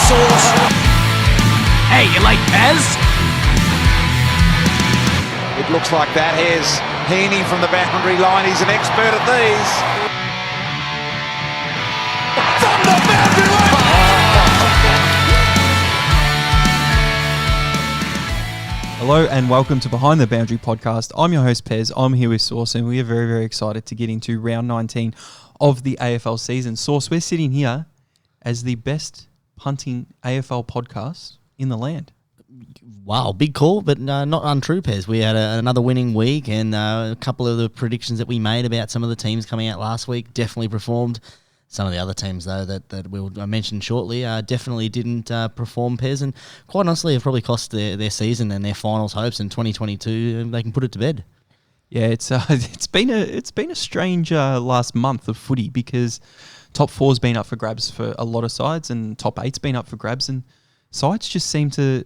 Sauce. Hey, you like Pez? It looks like that. Here's Heaney from the boundary line. He's an expert at these. From the boundary line! Hello and welcome to Behind the Boundary podcast. I'm your host Pez. I'm here with Sauce and we are very, very excited to get into round 19 of the AFL season. Sauce, we're sitting here as the best punting AFL podcast in the land. Wow, big call, but not untrue, Pez. We had another winning week, and a couple of the predictions that we made about some of the teams coming out last week definitely performed. Some of the other teams, though, that we'll mention shortly, definitely didn't perform, Pez, and quite honestly have probably cost their season and their finals hopes in 2022. They can put it to bed. Yeah, it's been a strange last month of footy because top four's been up for grabs for a lot of sides and top eight's been up for grabs, and sides just seem to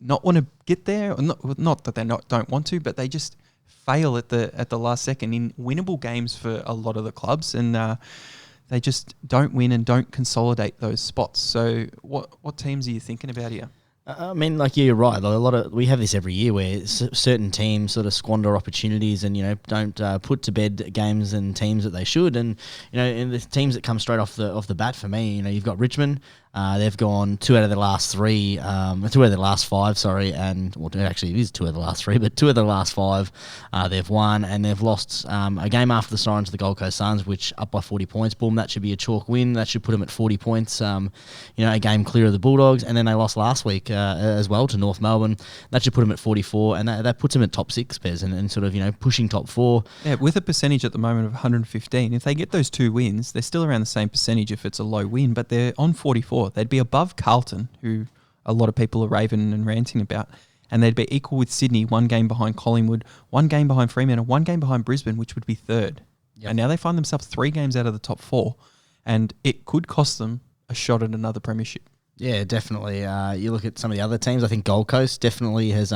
not want to get there. Or not that they don't want to, but they just fail at the last second in winnable games for a lot of the clubs, and they just don't win and don't consolidate those spots. So what teams are you thinking about here? I mean, like, yeah, you're right. We have this every year where certain teams sort of squander opportunities and, don't put to bed games and teams that they should. And, in the teams that come straight off the bat for me, you've got Richmond. They've gone 2 out of the last 3, 2 out of the last 5, sorry, and actually it is 2 out of the last 3, but 2 of the last 5 they've won, and they've lost a game after the siren to the Gold Coast Suns, which up by 40 points. Boom, that should be a chalk win. That should put them at 40 points. A game clear of the Bulldogs, and then they lost last week as well to North Melbourne. That should put them at 44, and that puts them at top 6, Pez, and sort of pushing top 4. Yeah, with a percentage at the moment of 115, if they get those 2 wins, they're still around the same percentage if it's a low win, but they're on 44. They'd be above Carlton, who a lot of people are raving and ranting about, and they'd be equal with Sydney, 1 game behind Collingwood, 1 game behind Fremantle, 1 game behind Brisbane, which would be 3rd. Yep. And now they find themselves 3 games out of the top 4, and it could cost them a shot at another premiership. Yeah, definitely. You look at some of the other teams. I think Gold Coast definitely has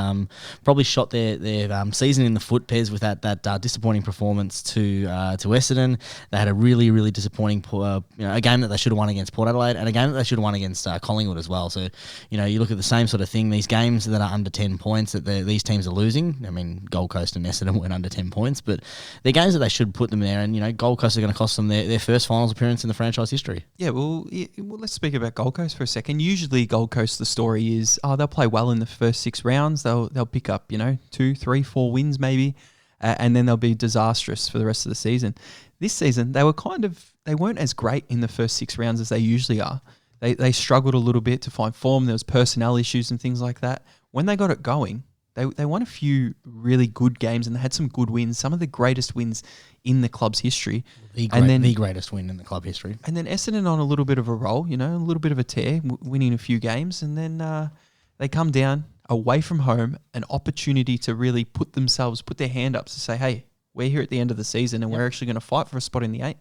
probably shot their season in the foot, Pez, with that disappointing performance to Essendon. They had a really, really disappointing a game that they should have won against Port Adelaide, and a game that they should have won against Collingwood as well. So you look at the same sort of thing. These games that are under 10 points that these teams are losing. I mean, Gold Coast and Essendon went under 10 points, but they're games that they should put them there. And Gold Coast are going to cost them their first finals appearance in the franchise history. Yeah, well, let's speak about Gold Coast for a second. Usually Gold Coast, the story is, they'll play well in the first 6 rounds. They'll pick up, 2, 3, 4 wins maybe, and then they'll be disastrous for the rest of the season. This season, they weren't as great in the first 6 rounds as they usually are. They struggled a little bit to find form. There was personnel issues and things like that. When they got it going, they won a few really good games and they had some good wins, some of the greatest wins in the club's history. The greatest win in the club history. And then Essendon on a little bit of a roll, a little bit of a tear, winning a few games. And then they come down away from home, an opportunity to really put their hand up to say, hey, we're here at the end of the season and we're actually going to fight for a spot in the 8.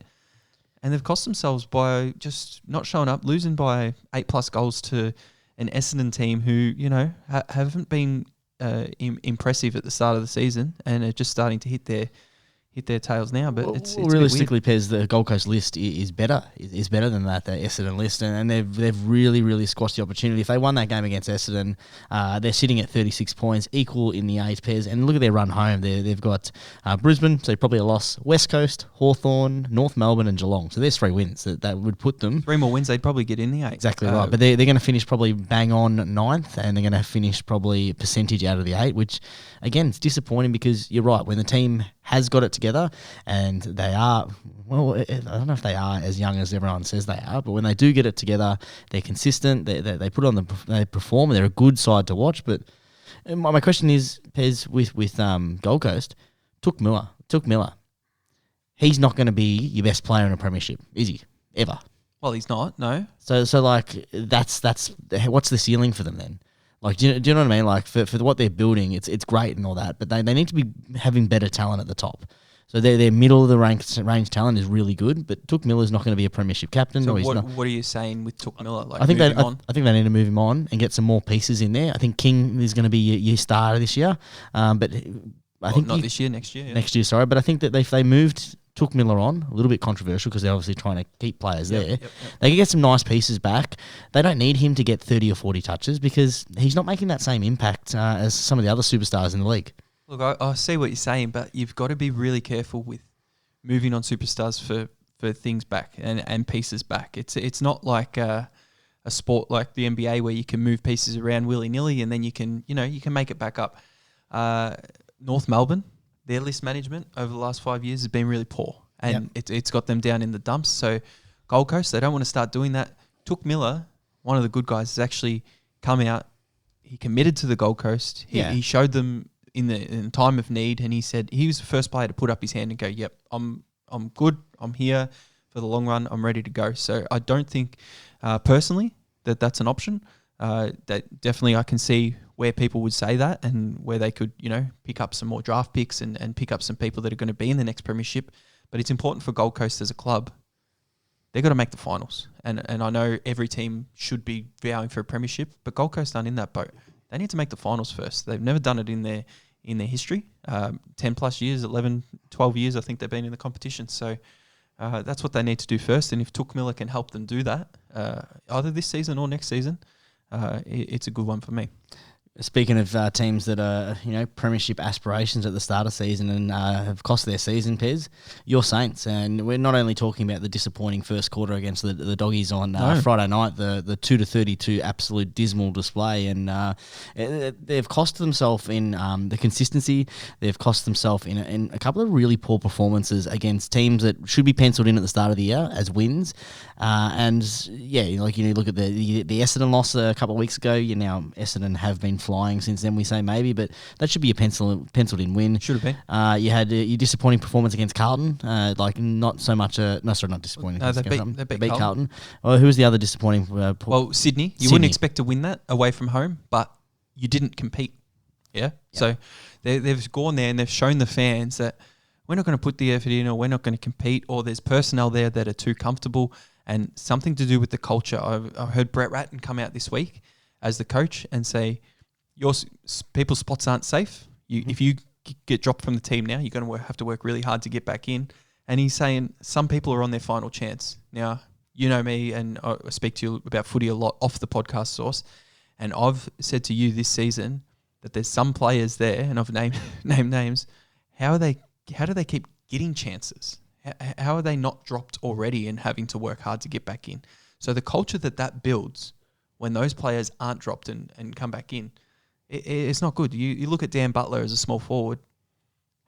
And they've cost themselves by just not showing up, losing by 8+ goals to an Essendon team who, haven't been impressive at the start of the season and are just starting to hit their tails now. But it's realistically, Pez, the Gold Coast list is better. Is better than the Essendon list, and they've really, really squashed the opportunity. If they won that game against Essendon, they're sitting at 36 points, equal in the 8, Pez. And look at their run home. They've got Brisbane, so probably a loss. West Coast, Hawthorn, North Melbourne, and Geelong. So there's 3 wins that would put them 3 more wins. They'd probably get in the 8. Exactly right. But they're going to finish probably bang on 9th, and they're going to finish probably percentage out of the 8, which again, it's disappointing because you're right. When the team has got it together, and they are, well, I don't know if they are as young as everyone says they are, but when they do get it together, they're consistent, they put on they perform, they're a good side to watch. But my question is, Pez, with Gold Coast, Touk Miller, he's not going to be your best player in a premiership, is he? Ever? Well, he's not, no. So like, that's what's the ceiling for them then? Like, do you know what I mean? Like, for what they're building, it's great and all that, but they need to be having better talent at the top. So their middle of the range talent is really good, but Touk Miller's not going to be a premiership captain. So what are you saying with Touk Miller? Like, I think they need to move him on and get some more pieces in there. I think King is going to be your starter this year, but I think not this year, next year. Yeah. Next year, sorry, but I think that if they moved took Miller on, a little bit controversial because they're obviously trying to keep players there. Yep. They can get some nice pieces back. They don't need him to get 30 or 40 touches because he's not making that same impact as some of the other superstars in the league. Look, I see what you're saying, but you've got to be really careful with moving on superstars for things back and pieces back. It's not like a sport like the NBA where you can move pieces around willy-nilly and then you can make it back up. North Melbourne, their list management over the last 5 years has been really poor, and it's got them down in the dumps. So Gold Coast, they don't want to start doing that. Touk Miller, one of the good guys, has actually come out. He committed to the Gold Coast. He showed them in the time of need, and he said he was the first player to put up his hand and go, "Yep, I'm good. I'm here for the long run. I'm ready to go." So I don't think personally that's an option. That definitely I can see where people would say that and where they could, pick up some more draft picks and pick up some people that are going to be in the next premiership. But it's important for Gold Coast as a club. They've got to make the finals. And I know every team should be vowing for a premiership, but Gold Coast aren't in that boat. They need to make the finals first. They've never done it in their history. 10 plus years, 11, 12 years, I think they've been in the competition. So that's what they need to do first. And if Touk Miller can help them do that, either this season or next season, it's a good one for me. Speaking of teams that are, premiership aspirations at the start of season and have cost their season, Pez, your Saints. And we're not only talking about the disappointing first quarter against the Doggies on Friday night, the 2-32 absolute dismal display. And they've cost themselves in the consistency. They've cost themselves in a couple of really poor performances against teams that should be penciled in at the start of the year as wins. Look at the Essendon loss a couple of weeks ago. Essendon have been flying since then, we say maybe, but that should be a penciled in win. Should have been. You had your disappointing performance against Carlton, not so much. Not disappointing. No, they beat Carlton. Well, who was the other disappointing? Sydney. You wouldn't expect to win that away from home, but you didn't compete. Yeah. So they've gone there and they've shown the fans that we're not going to put the effort in, or we're not going to compete, or there's personnel there that are too comfortable, and something to do with the culture. I heard Brett Ratton come out this week as the coach and say, your people's spots aren't safe. If you get dropped from the team now, you're going to have to work really hard to get back in. And he's saying some people are on their final chance. Now, you know me, and I speak to you about footy a lot off the podcast source, and I've said to you this season that there's some players there, and I've named names. How do they keep getting chances? How are they not dropped already and having to work hard to get back in? So the culture that builds when those players aren't dropped and come back in, it's not good. You look at Dan Butler as a small forward,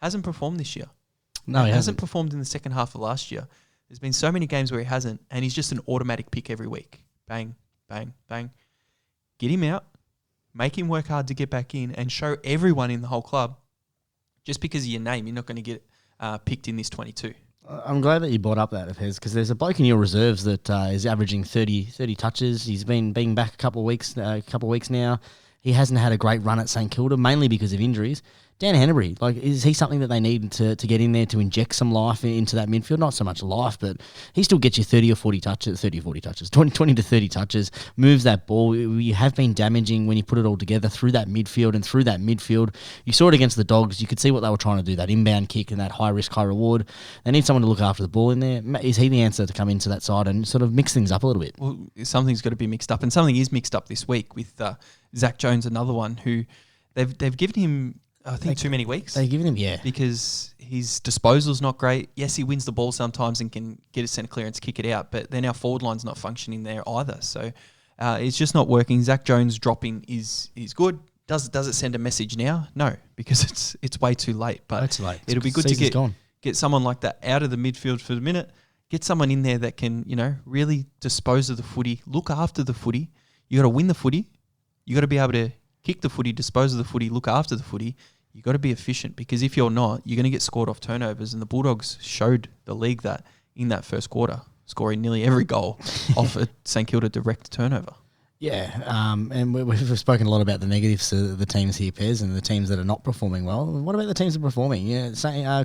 hasn't performed this year. No, he hasn't performed in the second half of last year. There's been so many games where he hasn't, and he's just an automatic pick every week. Bang, bang, bang. Get him out, make him work hard to get back in, and show everyone in the whole club, just because of your name, you're not going to get picked in this 22. I'm glad that you brought up that, Pez, because there's a bloke in your reserves that is averaging 30 touches. He's been back a couple of weeks now. He hasn't had a great run at St Kilda, mainly because of injuries. Dan Hanbury, is he something that they need to get in there to inject some life into that midfield? Not so much life, but he still gets you 20 to 30 touches, moves that ball. You have been damaging when you put it all together through that midfield, and through that midfield, you saw it against the Dogs. You could see what they were trying to do, that inbound kick and that high risk, high reward. They need someone to look after the ball in there. Is he the answer to come into that side and sort of mix things up a little bit? Well, something's got to be mixed up, and something is mixed up this week with Zach Jones, another one who they've given him, I think, too many weeks. They've given him, because his disposal's not great. Yes, he wins the ball sometimes and can get a centre clearance, kick it out, but then our forward line's not functioning there either. So it's just not working. Zach Jones dropping is good. Does it send a message now? No, because it's way too late. But it's late. It'll be good to get someone like that out of the midfield for the minute. Get someone in there that can, really dispose of the footy, look after the footy. You got to win the footy. You got to be able to kick the footy, dispose of the footy, look after the footy. You got to be efficient, because if you're not, you're going to get scored off turnovers. And the Bulldogs showed the league that in that first quarter, scoring nearly every goal off a St Kilda direct turnover. Yeah, and we've spoken a lot about the negatives of the teams here, Pez, and the teams that are not performing well. What about the teams that are performing?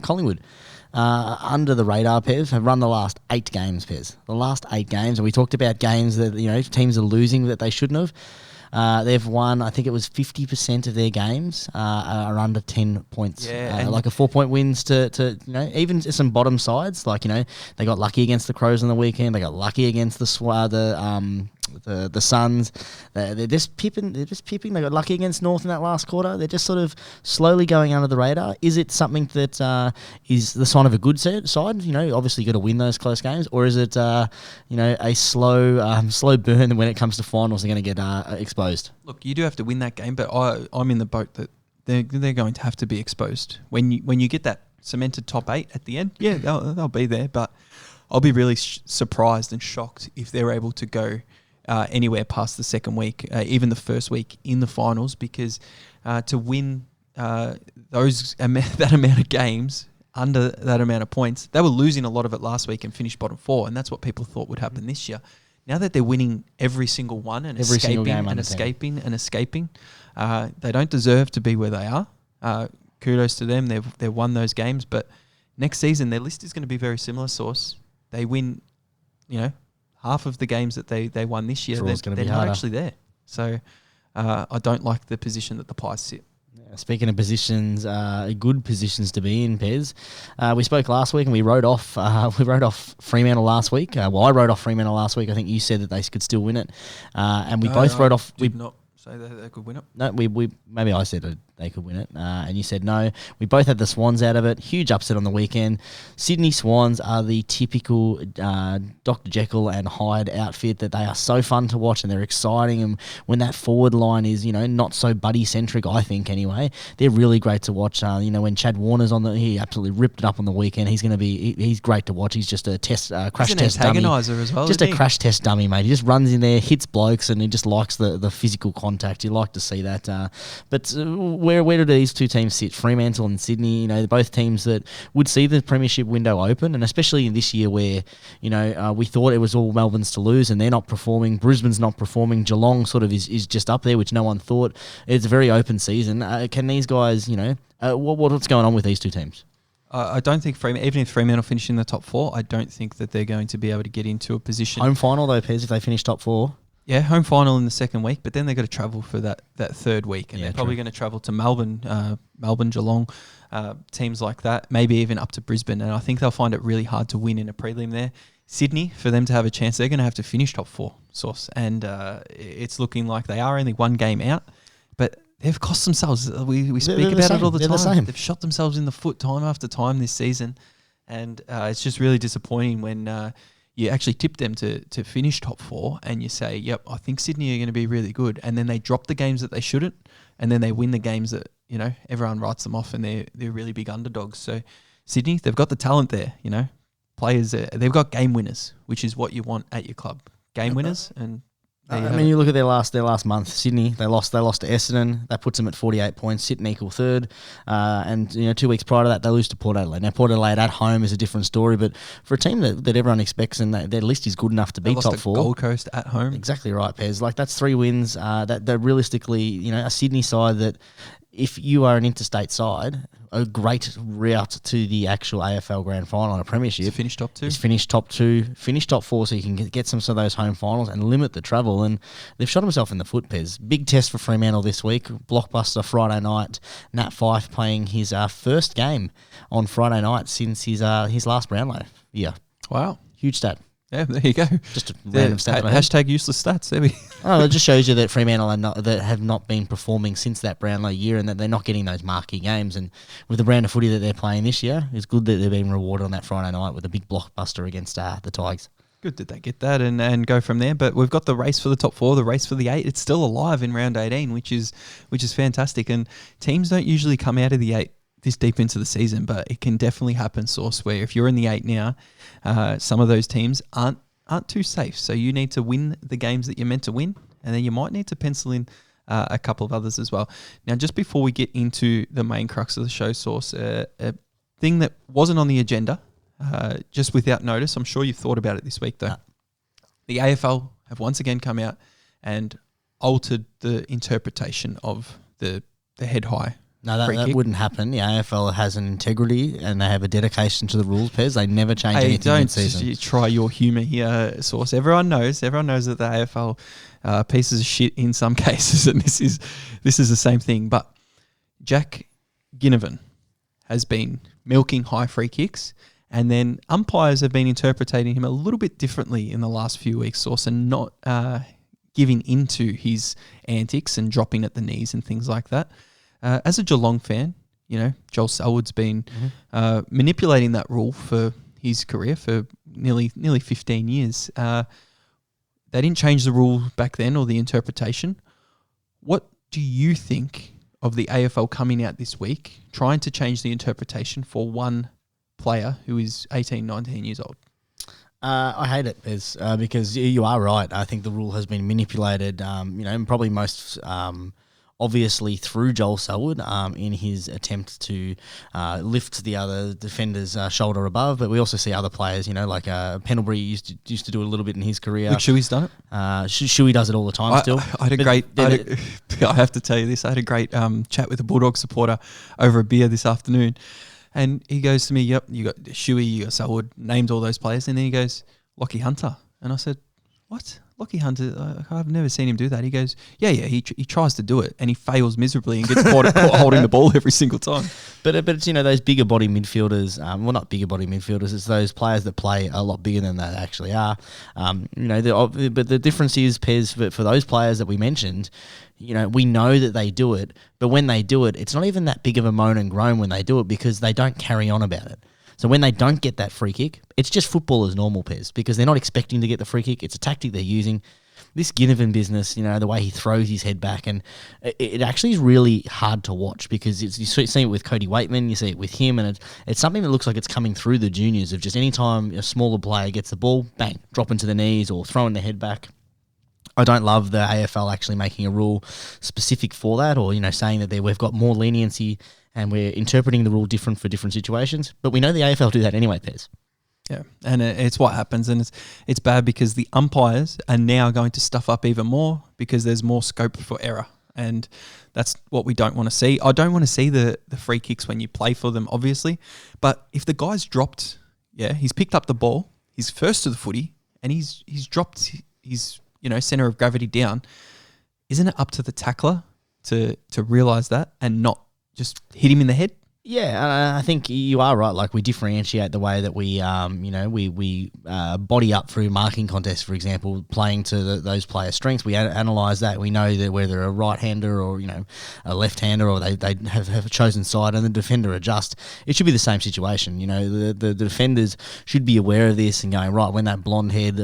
Collingwood, under the radar, Pez, have run the last 8 games, Pez. The last 8 games, and we talked about games that, teams are losing that they shouldn't have. They've won, I think it was 50% of their games are under 10 points. Yeah, like a 4-point wins to even some bottom sides. Like, they got lucky against the Crows on the weekend. They got lucky against the Suns. They're just pipping. They got lucky against North in that last quarter. They're just sort of slowly going under the radar. Is it something that is the sign of a good side? Obviously you got to win those close games, or is it a slow burn when it comes to finals? They're going to get exposed. Look, you do have to win that game, but I'm in the boat that they're going to have to be exposed when you get that cemented top 8 at the end. Yeah, they'll be there, but I'll be really surprised and shocked if they're able to go anywhere past the second week, even the first week in the finals, because to win that amount of games under that amount of points, they were losing a lot of it last week and finished bottom 4, and that's what people thought would happen this year. Now that they're winning every single one and escaping, they don't deserve to be where they are. Kudos to them. They've won those games, but next season their list is going to be very similar. Source, they win, half of the games that they won this year. They're not actually there. So I don't like the position that the Pies sit. Speaking of positions, good positions to be in, Pez. We spoke last week and we wrote off Fremantle last week. I wrote off Fremantle last week. I think you said that they could still win it, and we both wrote off. Did not say that they could win it. No, we maybe I said they could win it, and you said no. We both had the Swans out of it. Huge upset on the weekend. Sydney Swans are the typical Dr. Jekyll and Hyde outfit that they are so fun to watch and they're exciting. And when that forward line is, not so buddy centric, I think anyway, they're really great to watch. When Chad Warner's he absolutely ripped it up on the weekend. He's great to watch. He's just a crash test dummy. As well, just a crash test dummy, mate. He just runs in there, hits blokes, and he just likes the physical contact. You like to see that. But where do these two teams sit? Fremantle and Sydney, they're both teams that would see the premiership window open, and especially in this year where, we thought it was all Melbourne's to lose and they're not performing. Brisbane's not performing. Geelong sort of is just up there, which no one thought. It's a very open season. Can these guys, what's going on with these two teams? I don't think even if Fremantle finish in the top 4, I don't think that they're going to be able to get into a position. Home final though, Pez, if they finish top 4. Yeah, home final in the second week, but then they've got to travel for that third week, and they're probably going to travel to Melbourne, Geelong, teams like that, maybe even up to Brisbane, and I think they'll find it really hard to win in a prelim there. Sydney, for them to have a chance, they're going to have to finish top 4, Source, and it's looking like they are only one game out, but they've cost themselves. We speak about it all the time. They've shot themselves in the foot time after time this season, and it's just really disappointing when you actually tip them to finish top 4 and you say, yep, I think Sydney are going to be really good. And then they drop the games that they shouldn't, and then they win the games that, everyone writes them off and they're really big underdogs. So Sydney, they've got the talent there, players, they've got game winners, which is what you want at your club. Game winners. And you look at their last month. Sydney, they lost to Essendon. That puts them at 48 points, sitting equal third. And 2 weeks prior to that, they lose to Port Adelaide. Now Port Adelaide at home is a different story, but for a team that everyone expects and their list is good enough to be top 4. Gold Coast at home. Exactly right, Pez. Like that's 3 wins. That realistically, a Sydney side that, if you are an interstate side, a great route to the actual AFL Grand Final and a premiership. It's finish top 2. Is finish top 2, finish top 4, so you can get some of those home finals and limit the travel. And they've shot themselves in the foot, Pez. Big test for Fremantle this week. Blockbuster Friday night. Nat Fyfe playing his first game on Friday night since his last Brownlow year. Wow. Huge stat. Yeah, there you go. Just a random stat. Hashtag useless stats. There we it just shows you that Fremantle that have not been performing since that Brownlow year, and that they're not getting those marquee games. And with the brand of footy that they're playing this year, it's good that they're being rewarded on that Friday night with a big blockbuster against the Tigers. Good that they get that and go from there. But we've got the race for the top 4, the race for the 8. It's still alive in round 18, which is fantastic. And teams don't usually come out of the 8 this deep into the season, but it can definitely happen, Source, where if you're in the 8 now, some of those teams aren't too safe. So you need to win the games that you're meant to win, and then you might need to pencil in a couple of others as well. Now, just before we get into the main crux of the show, Source, a thing that wasn't on the agenda, just without notice, I'm sure you've thought about it this week though. The AFL have once again come out and altered the interpretation of the head high No, that wouldn't happen. The AFL has an integrity and they have a dedication to the rules, Pez. They never change anything don't mid-season. try your humour here, Source. Everyone knows that the AFL pieces of shit in some cases, and this is the same thing. But Jack Ginnivan has been milking high free kicks, and then umpires have been interpreting him a little bit differently in the last few weeks, Source, and not giving into his antics and dropping at the knees and things like that. As a Geelong fan, Joel Selwood's been manipulating that rule for his career for nearly 15 years. They didn't change the rule back then or the interpretation. What do you think of the AFL coming out this week trying to change the interpretation for one player who is 18, 19 years old? I hate it, Bez, because you are right. I think the rule has been manipulated, and probably most obviously through Joel Selwood in his attempt to lift the other defender's shoulder above. But we also see other players, like Pendlebury used to do it a little bit in his career. Luke Shuey's done it. Shuey does it all the time still. I have to tell you this. I had a great chat with a Bulldog supporter over a beer this afternoon. And he goes to me, yep, you got Shuey, you got Selwood, named all those players. And then he goes, Lockie Hunter. And I said, what? Lockie Hunter, I've never seen him do that. He goes, yeah, he tries to do it and he fails miserably and gets caught holding the ball every single time. But it's, those bigger body midfielders, not bigger body midfielders, it's those players that play a lot bigger than they actually are. But the difference is, Pez, for those players that we mentioned, we know that they do it, but when they do it, it's not even that big of a moan and groan when they do it because they don't carry on about it. So when they don't get that free kick, it's just football as normal, Pez, because they're not expecting to get the free kick. It's a tactic they're using. This Ginnivan business, the way he throws his head back, and it actually is really hard to watch because you see it with Cody Waitman, you see it with him, and it's something that looks like it's coming through the juniors of just any time a smaller player gets the ball, bang, dropping to the knees or throwing their head back. I don't love the AFL actually making a rule specific for that or, saying that we've got more leniency and we're interpreting the rule different for different situations. But we know the AFL do that anyway, Pez. Yeah, and it's what happens, and it's bad because the umpires are now going to stuff up even more because there's more scope for error, and that's what we don't want to see. I don't want to see the free kicks when you play for them, obviously, but if the guy's dropped, he's picked up the ball, he's first to the footy, and he's dropped his center of gravity down, isn't it up to the tackler to realise that and not just hit him in the head? Yeah, I think you are right. Like we differentiate the way that we body up through marking contests, for example, playing to those players' strengths. We analyse that. We know that whether a right-hander or a left-hander or they have a chosen side and the defender adjust. It should be the same situation. The defenders should be aware of this and going, right, when that blonde head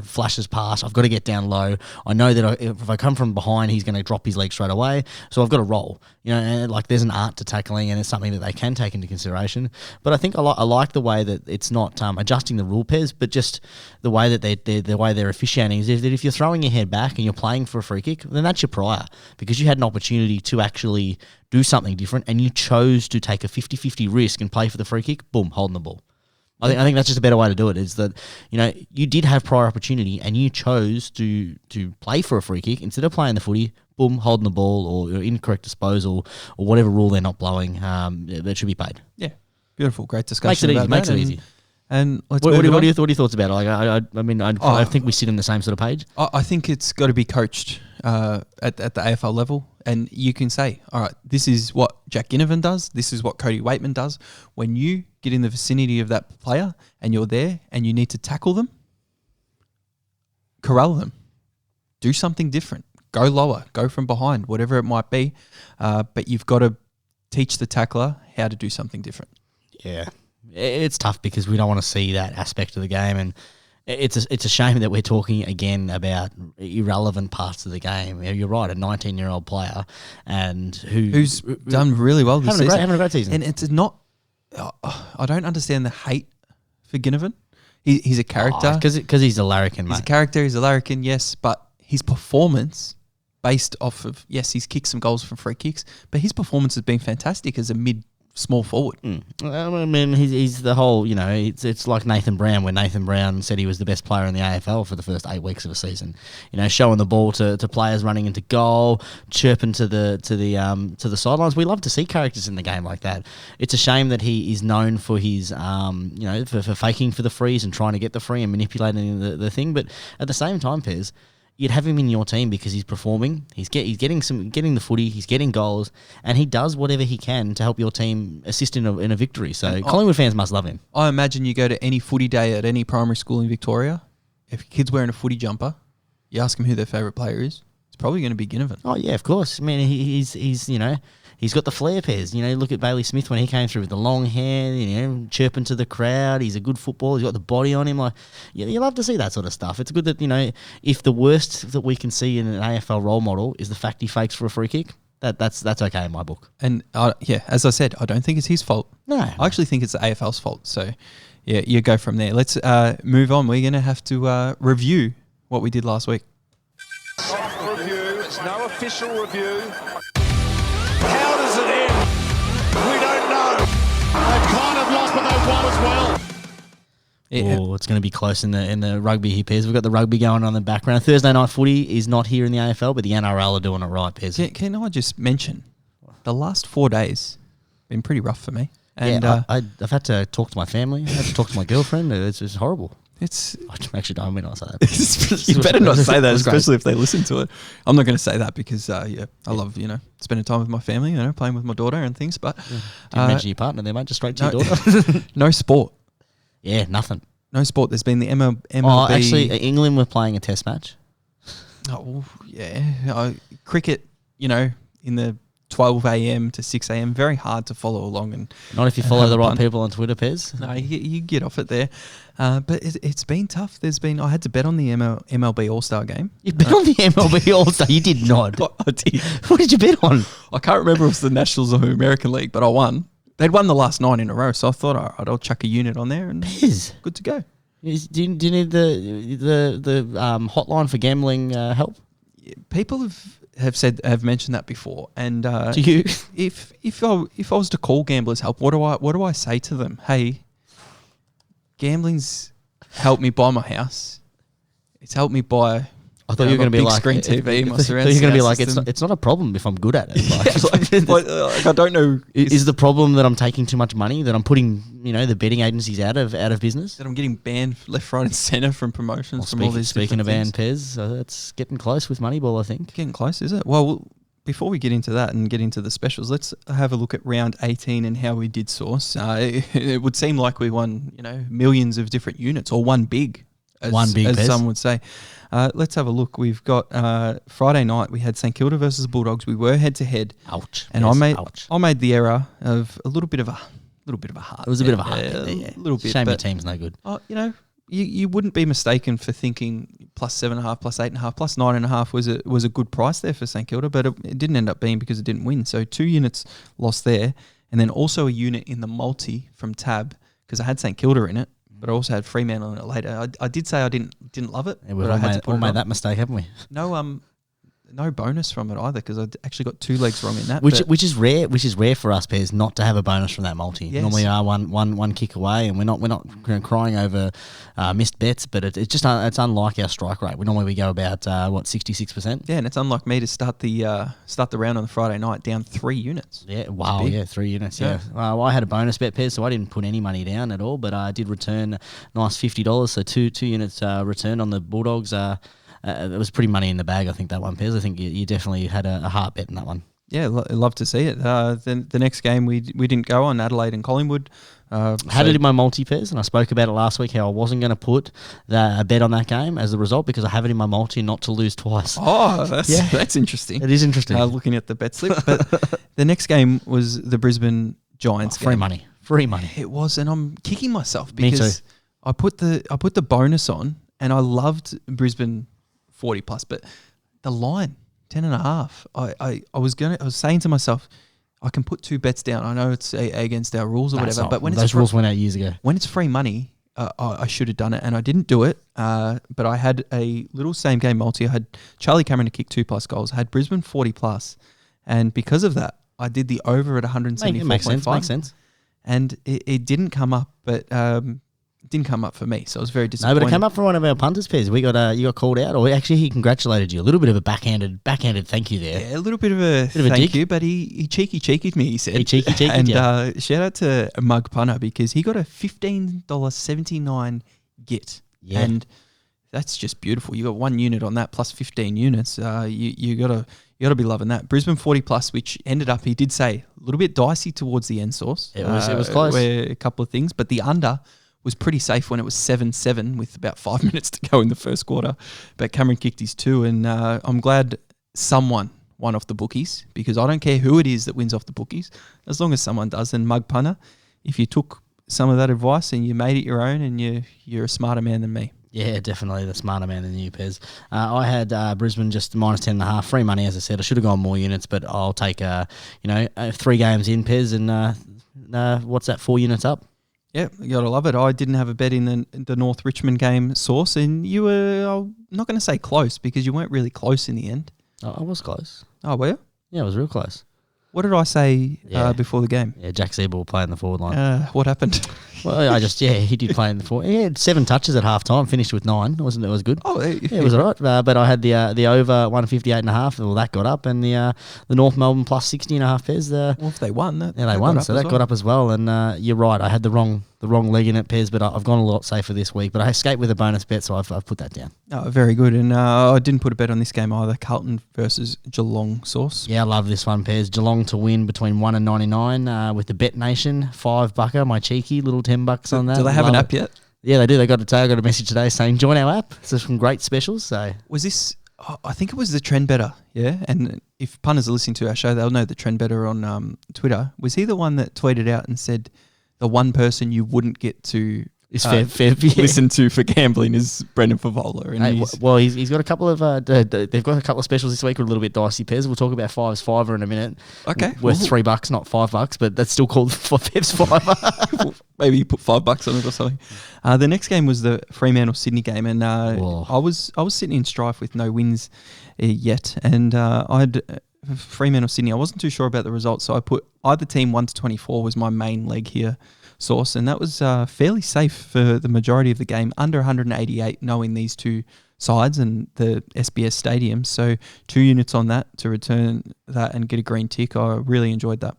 flashes past, I've got to get down low. I know that if I come from behind, he's going to drop his leg straight away. So I've got to roll. And there's an art to tackling and it's something that they can take into consideration. But I think I like the way that it's not adjusting the rule, Pez, but just the way that they're officiating is that if you're throwing your head back and you're playing for a free kick, then that's your prior because you had an opportunity to actually do something different and you chose to take a 50-50 risk and play for the free kick, boom, holding the ball. I think that's just a better way to do it, is that, you did have prior opportunity and you chose to play for a free kick instead of playing the footy, boom, holding the ball or incorrect disposal or whatever rule they're not blowing, that should be paid. Yeah, beautiful. Great discussion. Makes it easy. And let's what are your thoughts about it? I think we sit on the same sort of page. I think it's got to be coached at the AFL level, and you can say, all right, this is what Jack Ginnivan does, this is what Cody Waitman does. When you get in the vicinity of that player and you're there and you need to tackle them, corral them, do something different, go lower, go from behind, whatever it might be, but you've got to teach the tackler how to do something different. Yeah. It's tough because we don't want to see that aspect of the game, and it's a shame that we're talking again about irrelevant parts of the game. You're right, a 19-year-old player and who's done really well this season. Having a great season. And it's not, I don't understand the hate for Ginnivan. He's a character. Because he's a larrikin, mate. He's a character, he's a larrikin, yes, but his performance based off of, yes, he's kicked some goals from free kicks, but his performance has been fantastic as a small forward. I mean, he's the whole, it's like Nathan Brown, where Nathan Brown said he was the best player in the AFL for the first 8 weeks of a season. Showing the ball to players running into goal, chirping to the sidelines. We love to see characters in the game like that. It's a shame that he is known for his, for faking for the frees and trying to get the free and manipulating the thing. But at the same time, Pez, you'd have him in your team because he's performing. He's getting the footy. He's getting goals, and he does whatever he can to help your team assist in a victory. So Collingwood fans must love him. I imagine you go to any footy day at any primary school in Victoria. If your kid's wearing a footy jumper, you ask him who their favourite player is. It's probably going to be Ginnivan. Oh yeah, of course. I mean, he's got the flair, Pairs. Look at Bailey Smith when he came through with the long hair, chirping to the crowd. He's a good footballer. He's got the body on him. Like, you love to see that sort of stuff. It's good that, if the worst that we can see in an AFL role model is the fact he fakes for a free kick, that's okay in my book. And as I said, I don't think it's his fault. No. I actually think it's the AFL's fault. So, yeah, you go from there. Let's move on. We're going to have to review what we did last week. Soft review. It's no official review. How does it end? We don't know. They've kind of lost, but they've won as well. Yeah. Oh, it's going to be close in the rugby here, Pez. We've got the rugby going on in the background. Thursday night footy is not here in the AFL, but the NRL are doing it right, Pez. Can I just mention, the last 4 days been pretty rough for me. And I've had to talk to my family. I had to talk to my girlfriend. It's horrible. It's I actually don't mean I say that. you better not say that, It was great. especially if they listen to it. I'm not going to say that because I love spending time with my family, playing with my daughter and things. But Didn't mention your partner there, mate. Just straight to your daughter. no sport, Yeah, nothing. no sport. There's been the MLB. Oh, actually, England were playing a test match. Oh yeah, cricket. In the 12 a.m. to 6 a.m. Very hard to follow along and Not if you and follow have the right fun. people on Twitter, Pez. No, you get off it there. But it's been tough. I had to bet on the MLB All-Star game. You bet on the MLB All-Star. You did not. I did. What did you bet on? I can't remember if it was the Nationals or the American League, but I won. They'd won the last 9 in a row, so I thought, all right, I'll chuck a unit on there and Pez. good to go. Do you need the hotline for gambling help? People have mentioned that before, and Do you? if I was to call gamblers help, what do I say to them? Hey, gambling's helped me buy my house. It's helped me buy. I thought you were going to be big like screen TV. I thought you were going to be like it's not a problem if I'm good at it. Like, I don't know. is the problem that I'm taking too much money, that I'm putting the betting agencies out of business? That I'm getting banned left, right, and centre from promotions from all these. Speaking of different banned things. Pez, it's getting close with Moneyball, I think. Getting close, is it? Well, before we get into that and get into the specials, let's have a look at round 18 and how we did source. It would seem like we won, millions of different units, or one big, as Pez. some would say. Let's have a look. We've got Friday night. We had St Kilda versus Bulldogs. We were head to head. Ouch! And Pez, I made the error of a little bit of a heart. It was a bit of a there. heart. Yeah. A little bit. Shame your but, team's no good. you wouldn't be mistaken for thinking plus 7.5, plus 8.5, plus 9.5 was a good price there for St Kilda, but it didn't end up being because it didn't win. So 2 units lost there, and then also a unit in the multi from Tab because I had St Kilda in it, but I also had Fremantle in it later. I did say I didn't love it, Yeah, we've but I had to put all it made on. that mistake, haven't we? No bonus from it either because I actually got 2 legs wrong in that. Which but is rare. Which is rare for us, Pez, not to have a bonus from that multi. Yes. Normally, are one kick away, and we're not crying over missed bets. But it's unlike our strike rate. We go about 66%. yeah, and it's unlike me to start the round on the Friday night down 3 units. Yeah, wow, big. yeah, 3 units. Yeah. Yeah, well, I had a bonus bet, Pez, so I didn't put any money down at all. But I did return a nice $50, so two units returned on the Bulldogs. It was pretty money in the bag, I think, that one, Pez. I think you definitely had a heart bet in that one. Yeah, love to see it. Then the next game we didn't go on, Adelaide and Collingwood. Had it in my multi, Pez, and I spoke about it last week how I wasn't going to put a bet on that game as a result because I have it in my multi not to lose twice. Oh, that's interesting. It is interesting. Looking at the bet slip, but the next game was the Brisbane Giants Free game. money. Free money. It was, and I'm kicking myself Me because too. I put the bonus on, and I loved Brisbane 40 plus, but the line 10.5. I was saying to myself, I can put 2 bets down. I know it's against our rules or whatever, but when those rules went out years ago. when it's free money, I should have done it, and I didn't do it. But I had a little same game multi. I had Charlie Cameron to kick 2+ goals. I had Brisbane 40+, and because of that, I did the over at 174.5. Makes sense. And it didn't come up, but it didn't come up for me. So I was very No, disappointed. but it came up for one of our punters, Pez. You got called out, or actually he congratulated you. A little bit of a backhanded thank you there. Yeah, a little bit of a Bit of a thank dig. you, but he cheekied me, he said. He cheekied And you. shout out to Mug Punter because he got a $15.79 get. Yeah. And that's just beautiful. You got 1 unit on that plus 15 units. You gotta be loving that. Brisbane 40 plus, which ended up, he did say, a little bit dicey towards the end source. It was close. Where a couple of things, but the under was pretty safe when it was 7-7 with about 5 minutes to go in the first quarter. But Cameron kicked his 2, and I'm glad someone won off the bookies because I don't care who it is that wins off the bookies, as long as someone does. And Mug Punter, if you took some of that advice and you made it your own, and you're a smarter man than me. Yeah, definitely the smarter man than you, Pez. I had Brisbane just minus 10.5. Free money, as I said. I should have gone more units, but I'll take 3 games in, Pez, and what's that? 4 units up. Yeah, you gotta love it. I didn't have a bet in the North Richmond game, Source, and you were, I'm not going to say close because you weren't really close in the end. I was close. Oh, were you? Yeah, I was real close. What did I say Yeah. before the game? Yeah, Jack Siebel will play in the forward line. What happened? Well, he did play in the forward. He had 7 touches at half time, finished with 9. It was good. Oh, Yeah, it was all right. But I had the over 158.5. Well, that got up, and the North Melbourne plus 60.5 Pez. Well, if they won, Yeah, they won, so that got up as well. And you're right, I had the wrong leg in it, Pez, but I've gone a lot safer this week. But I escaped with a bonus bet, so I've put that down. Oh, very good. And I didn't put a bet on this game either. Carlton versus Geelong, Source. Yeah, I love this one, Pez. Geelong to win between 1 and 99 with the Bet Nation $5, my cheeky little $10 on that. Do they have an Love app it. yet? Yeah, they do. They got I got a message today saying join our app. So some great specials. So Was this? I think it was the Trend Better, yeah. And if punters are listening to our show, they'll know the Trend Better on Twitter. Was he the one that tweeted out and said the one person you wouldn't get to it's fair. listen to for gambling is Brendan Favola? And Hey, he's, well, he's got a couple of they've got a couple of specials this week. Are a little bit dicey, Pez. We'll talk about Five's Fiver in a minute. Okay. worth Ooh. $3, not $5, but that's still called for Pev's Fiver. maybe you put $5 on it or something. The next game was the Fremantle Sydney game, and Whoa. I was sitting in strife with no wins yet, and I'd Fremantle Sydney. I wasn't too sure about the results, so I put either team 1 to 24 was my main leg here, Source, and that was fairly safe for the majority of the game, under 188, knowing these two sides and the SBS Stadium. So 2 units on that to return that and get a green tick. I really enjoyed that.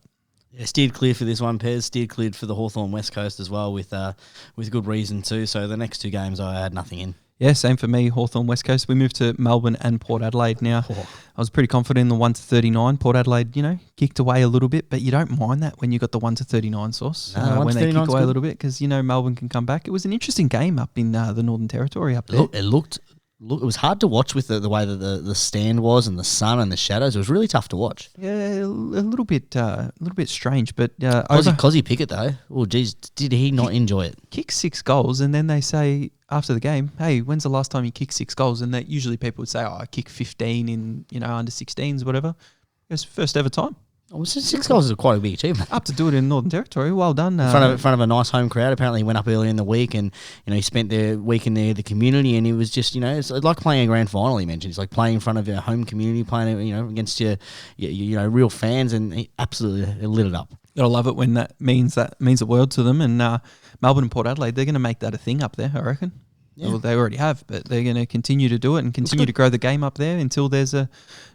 Yeah, steered clear for this one, Pez. Steered cleared for the Hawthorn West Coast as well, with good reason too. So the next 2 games I had nothing in. Yeah, same for me, Hawthorn West Coast. We moved to Melbourne and Port Adelaide now. Oh. I was pretty confident in the 1 to 39. Port Adelaide, kicked away a little bit, but you don't mind that when you got the 1 to 39 Source. No, 1 when to they kick 39 's away a good. little bit because, Melbourne can come back. It was an interesting game up in the Northern Territory up there. Look, it looked. It was hard to watch with the way that the stand was and the sun and the shadows. It was really tough to watch. Yeah, a little bit strange, but Cozzy Pickett though. Oh, geez, did he not enjoy it? kicked 6 goals, and then they say after the game, "Hey, when's the last time you kicked 6 goals?" And that usually people would say, "Oh, I kicked 15 in under 16s, whatever." It was first ever time. Oh, 6 goals is quite a big achievement. Up to do it in Northern Territory. Well done. In front of a nice home crowd. Apparently, he went up early in the week, and he spent the week in the community, and he was just it's like playing a grand final. He mentioned it's like playing in front of your home community, playing against your real fans, and he absolutely lit it up. Gotta love it when that means a world to them. And Melbourne and Port Adelaide, they're going to make that a thing up there, I reckon. Yeah. Well, they already have, but they're going to continue to do it and continue to grow the game up there until there's a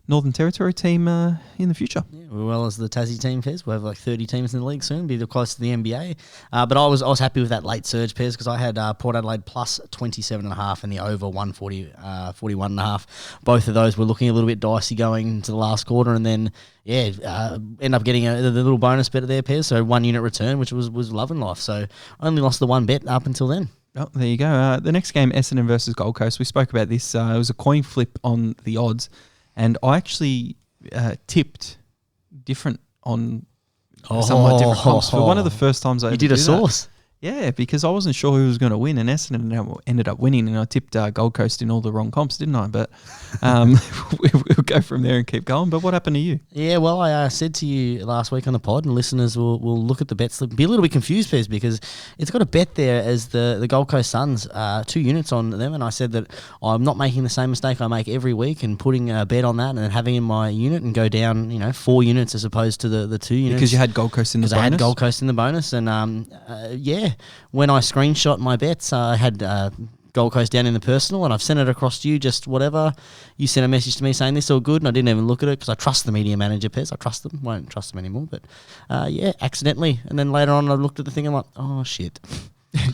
Northern Territory team in the future. Yeah, well as the Tassie team, Pez. We'll have like 30 teams in the league soon, be close to the NBA. But I was happy with that late surge, Pez, because I had Port Adelaide plus 27.5 and the over 41.5. Both of those were looking a little bit dicey going into the last quarter, and then end up getting the little bonus bet there, Pez. So 1 unit return, which was loving life. So I only lost the 1 bet up until then. Oh, there you go. The next game, Essendon versus Gold Coast. We spoke about this. It was a coin flip on the odds, and I actually tipped different on somewhat different comps for one of the first times I You ever did a do that. sauce. Yeah, because I wasn't sure who was going to win, and Essendon ended up winning, and I tipped Gold Coast in all the wrong comps, didn't I? But we'll go from there and keep going. But what happened to you? Yeah, well, I said to you last week on the pod, and listeners will look at the bets, be a little bit confused, Pez, because it's got a bet there as the Gold Coast Suns, 2 units on them, and I said that I'm not making the same mistake I make every week and putting a bet on that and then having in my unit and go down, 4 units as opposed to the 2 units. Because you had Gold Coast in the bonus? I had Gold Coast in the bonus, and when I screenshot my bets, I had Gold Coast down in the personal, and I've sent it across to you, just whatever. You sent a message to me saying this all good, and I didn't even look at it because I trust the media manager, Pez. I trust them. Won't trust them anymore, but accidentally. And then later on, I looked at the thing, I'm like, oh, shit.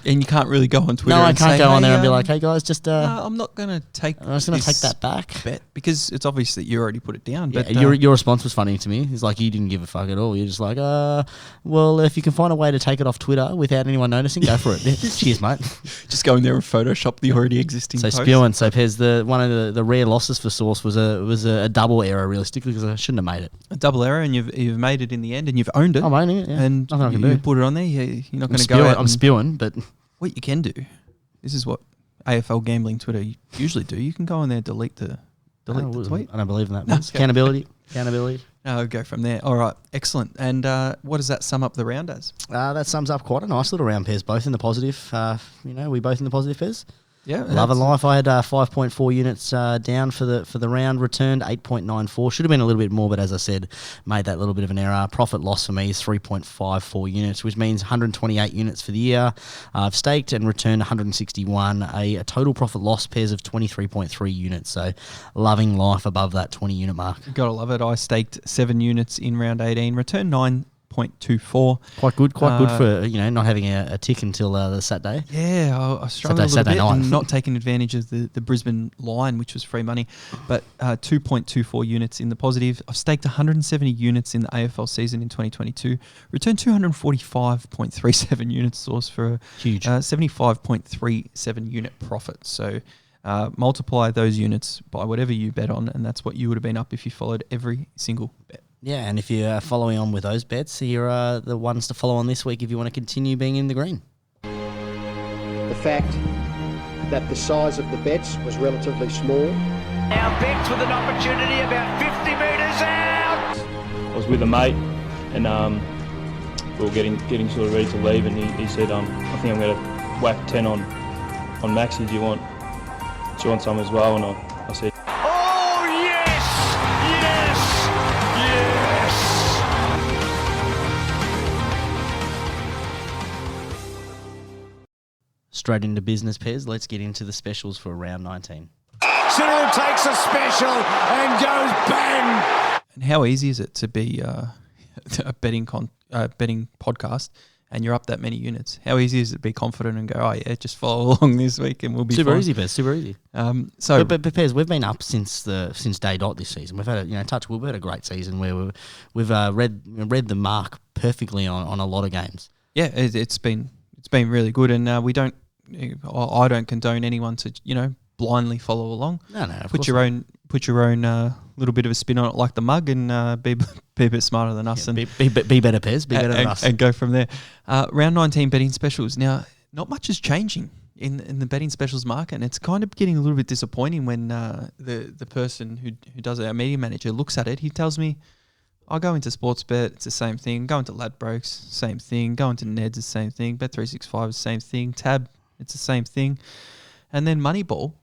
And you can't really go on Twitter. No, I and can't say, go on "Hey, there and be like, hey guys, just no, I'm not going to take. I'm just going to take that back. Bet because it's obvious that you already put it down. Yeah, But your response was funny to me. It's like you didn't give a fuck at all. You're just like, well, if you can find a way to take it off Twitter without anyone noticing, go for it. Cheers, mate. just go in there and Photoshop the already existing. So post. spewing. So Pez, one of the rare losses for Source was a double error realistically because I shouldn't have made it. A double error, and you've made it in the end, and you've owned it. I'm owning it. Yeah. And nothing I can you do. put it on there. You're not going to spewing, go out. I'm spewing, but What you can do, this is what AFL Gambling Twitter usually do. You can go on there, delete the tweet. I don't believe in that. No, Pez. Accountability. No, go from there. All right, excellent. And what does that sum up the round as? That sums up quite a nice little round, Pez. Both in the positive. We both in the positive, Pez. Yeah, Love and life. I had 5.4 units down for the round. Returned 8.94. Should have been a little bit more, but as I said, made that little bit of an error. Profit loss for me is 3.54 units, which means 128 units for the year. I've staked and returned 161. A total profit loss pairs of 23.3 units. So loving life above that 20 unit mark. Gotta love it. I staked 7 units in round 18. Returned 9.24. Quite good for not having a tick until the Saturday. Yeah, I struggled Saturday a little bit night. and not taking advantage of the Brisbane line, which was free money, but 2.24 units in the positive. I've staked 170 units in the AFL season in 2022. Returned 245.37 units source for a Huge. 75.37 unit profit. So multiply those units by whatever you bet on, and that's what you would have been up if you followed every single bet. Yeah, and if you're following on with those bets, here are the ones to follow on this week if you want to continue being in the green. The fact that the size of the bets was relatively small. Now Bex with an opportunity about 50 metres out. I was with a mate, and we were getting sort of ready to leave, and he said, I think I'm going to whack 10 on Maxi. Do you want some as well? And I said, Oh, yes! Yes! Yes! Straight into business, Pez. Let's get into the specials for round 19. Cyril takes a special and goes bang. And how easy is it to be a betting podcast and you're up that many units? How easy is it to be confident and go, oh yeah, just follow along this week and we'll be Super fine? easy, Pez. Super easy. So, But Pez, we've been up since day dot this season. We've had we've had a great season where we've read the mark perfectly on a lot of games. yeah, it's been really good, and I don't condone anyone to blindly follow along. No, Put your own little bit of a spin on it, like the mug, and be a bit smarter than us, Be and better, Pez. Be better than us. and go from there. Round 19 betting specials. Now, not much is changing in the betting specials market, and it's kind of getting a little bit disappointing when the person who does it, our media manager, looks at it. He tells me, I go into Sportsbet, it's the same thing. Go into Ladbrokes, same thing. Go into Neds, it's the same thing. Bet365 is the same thing. Tab, it's the same thing. And then Moneyball,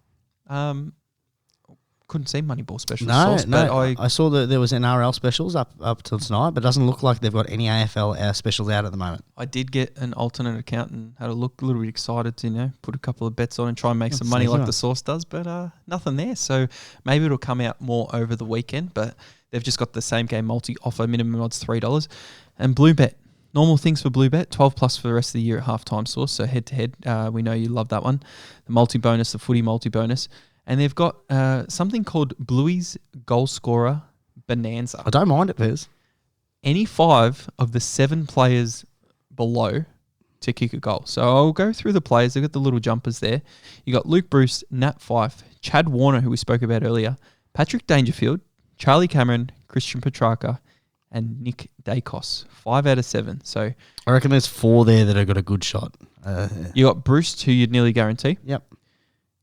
couldn't see Moneyball specials. No. But I saw that there was NRL specials up till tonight, but it doesn't look like they've got any AFL specials out at the moment. I did get an alternate account and had a look, a little bit excited to put a couple of bets on and try and make some money sneaky like one. the Source does, but nothing there. So maybe it'll come out more over the weekend, but they've just got the same game multi offer, minimum odds $3. And Bluebet, normal things for Bluebet, 12 plus for the rest of the year at halftime Source. So head to head, we know you love that one. The multi bonus, the footy multi bonus. And they've got something called Bluey's Goal Scorer Bonanza. I don't mind it, Pez. Any 5 of the 7 players below to kick a goal. So I'll go through the players. They've got the little jumpers there. You got Luke Bruce, Nat Fyfe, Chad Warner, who we spoke about earlier, Patrick Dangerfield, Charlie Cameron, Christian Petrarca, and Nick Dacos. 5 out of 7. So I reckon there's 4 there that have got a good shot. You got Bruce, who you'd nearly guarantee. Yep.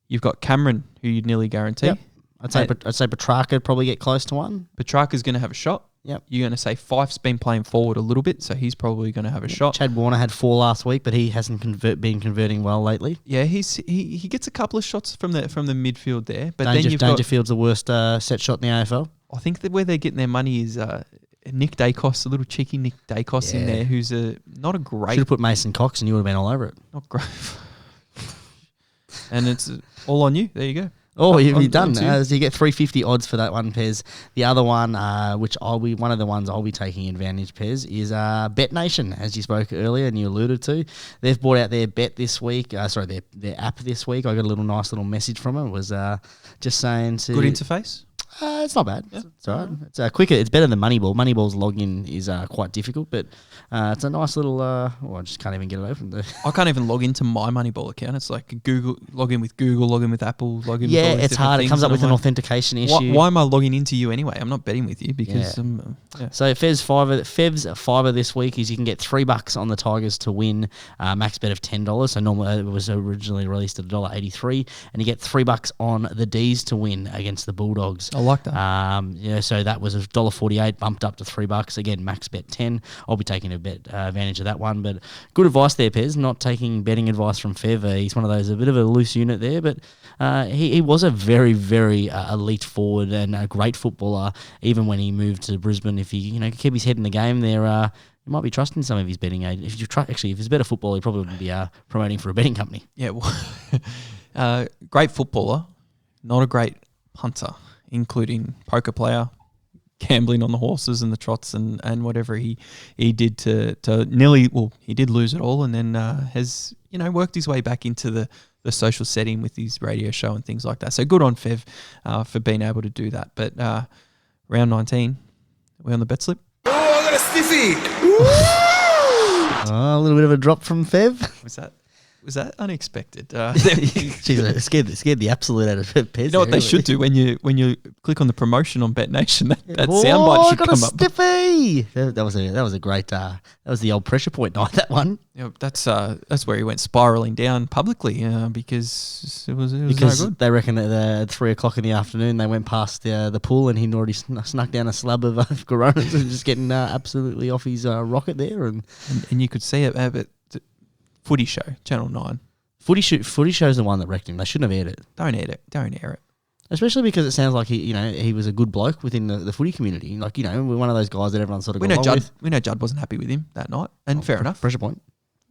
You've got Cameron, who you'd nearly guarantee. Yep. I'd say Petrarca would probably get close to one. Petrarca's going to have a shot. Yep. You're going to say Fife's been playing forward a little bit, so he's probably going to have a shot. Chad Warner had 4 last week, but he hasn't been converting well lately. Yeah, he gets a couple of shots from the midfield there, but then you've Dangerfield's the worst set shot in the AFL. I think that where they're getting their money is Nick Dacos, a little cheeky Nick Dacos in there, who's not a great. Should have put Mason Cox, and you would have been all over it. Not great. And it's all on you. There you go. Oh, you've done. So you get 350 odds for that one, Pez. The other one, one of the ones I'll be taking advantage, Pez, is Bet Nation, as you spoke earlier and you alluded to. They've brought out their bet this week. Their app this week. I got a nice little message from it. It was just saying to good interface. It's not bad. Yeah. It's all right. It's quicker. It's better than Moneyball. Moneyball's login is quite difficult, but it's a nice little. I just can't even get it open. I can't even log into my Moneyball account. It's like Google, log in with Google, log in with Apple, log in. Yeah, with all it's hard. It comes up with an like, authentication issue. Why am I logging into you anyway? I'm not betting with you because. So Fev's fiver this week is you can get $3 on the Tigers to win. Max bet of $10. So normally it was originally released at $1.83, and you get $3 on the D's to win against the Bulldogs. I like that. So that was $1.48, bumped up to $3. Again, max bet 10. I'll be taking advantage of that one. But good advice there, Pez. Not taking betting advice from Fev. He's one of those, a bit of a loose unit there, but he was a very, very elite forward and a great footballer. Even when he moved to Brisbane, if he kept his head in the game there, you might be trusting some of his betting aid. If he's a better footballer, he probably would be promoting for a betting company. Yeah, well, great footballer, not a great punter, including poker player, gambling on the horses and the trots and whatever he did to nearly, well, he did lose it all, and then has worked his way back into the social setting with his radio show and things like that. So good on Fev for being able to do that. But round 19, are we on the bet slip? Oh, I got a stiffy. A little bit of a drop from Fev. Was that unexpected? Jeez, scared the absolute out of Pez. You know what they should do when you click on the promotion on Bet Nation? That soundbite should come up. Stiffy. That was a great. That was the old pressure point night. That one. Yeah, that's where he went spiraling down publicly because it was no good. They reckon that at 3:00 in the afternoon they went past the pool and he'd already snuck down a slab of Coronas and just getting absolutely off his rocket there and you could see it. But Footy Show, Channel 9. Footy Show's the one that wrecked him. They shouldn't have aired it. Don't air it. Especially because it sounds like he was a good bloke within the footy community. Like, we're one of those guys that everyone sort of we know Judd wasn't happy with him that night, and fair enough. Pressure point.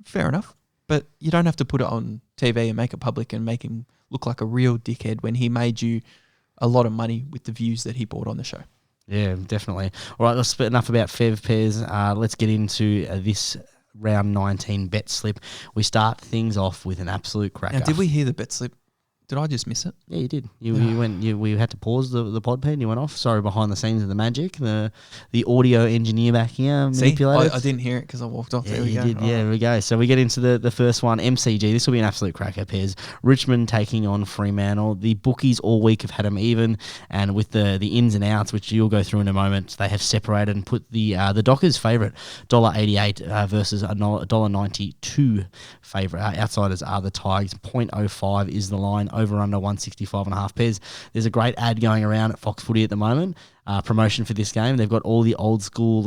Fair enough. But you don't have to put it on TV and make it public and make him look like a real dickhead when he made you a lot of money with the views that he brought on the show. Yeah, definitely. All right, let's spit enough about Fev, Pez. Let's get into this round 19 bet slip. We start things off with an absolute cracker. Now, did we hear the bet slip? Did I just miss it? Yeah, you did. We had to pause the pod pad and you went off. Sorry, behind the scenes of the magic. The audio engineer back here manipulated. I didn't hear it because I walked off. Yeah, there we go. Did. Yeah, there we go. So we get into the first one, MCG. This will be an absolute cracker, Pez. Richmond taking on Fremantle. The bookies all week have had them even, and with the ins and outs, which you'll go through in a moment, they have separated and put the Dockers' favourite, $1.88 versus $1.92 favourite. Outsiders are the Tigers. 0.05 is the line. Over under 165.5 Pez. There's a great ad going around at Fox Footy at the moment. Promotion for this game. They've got all the old school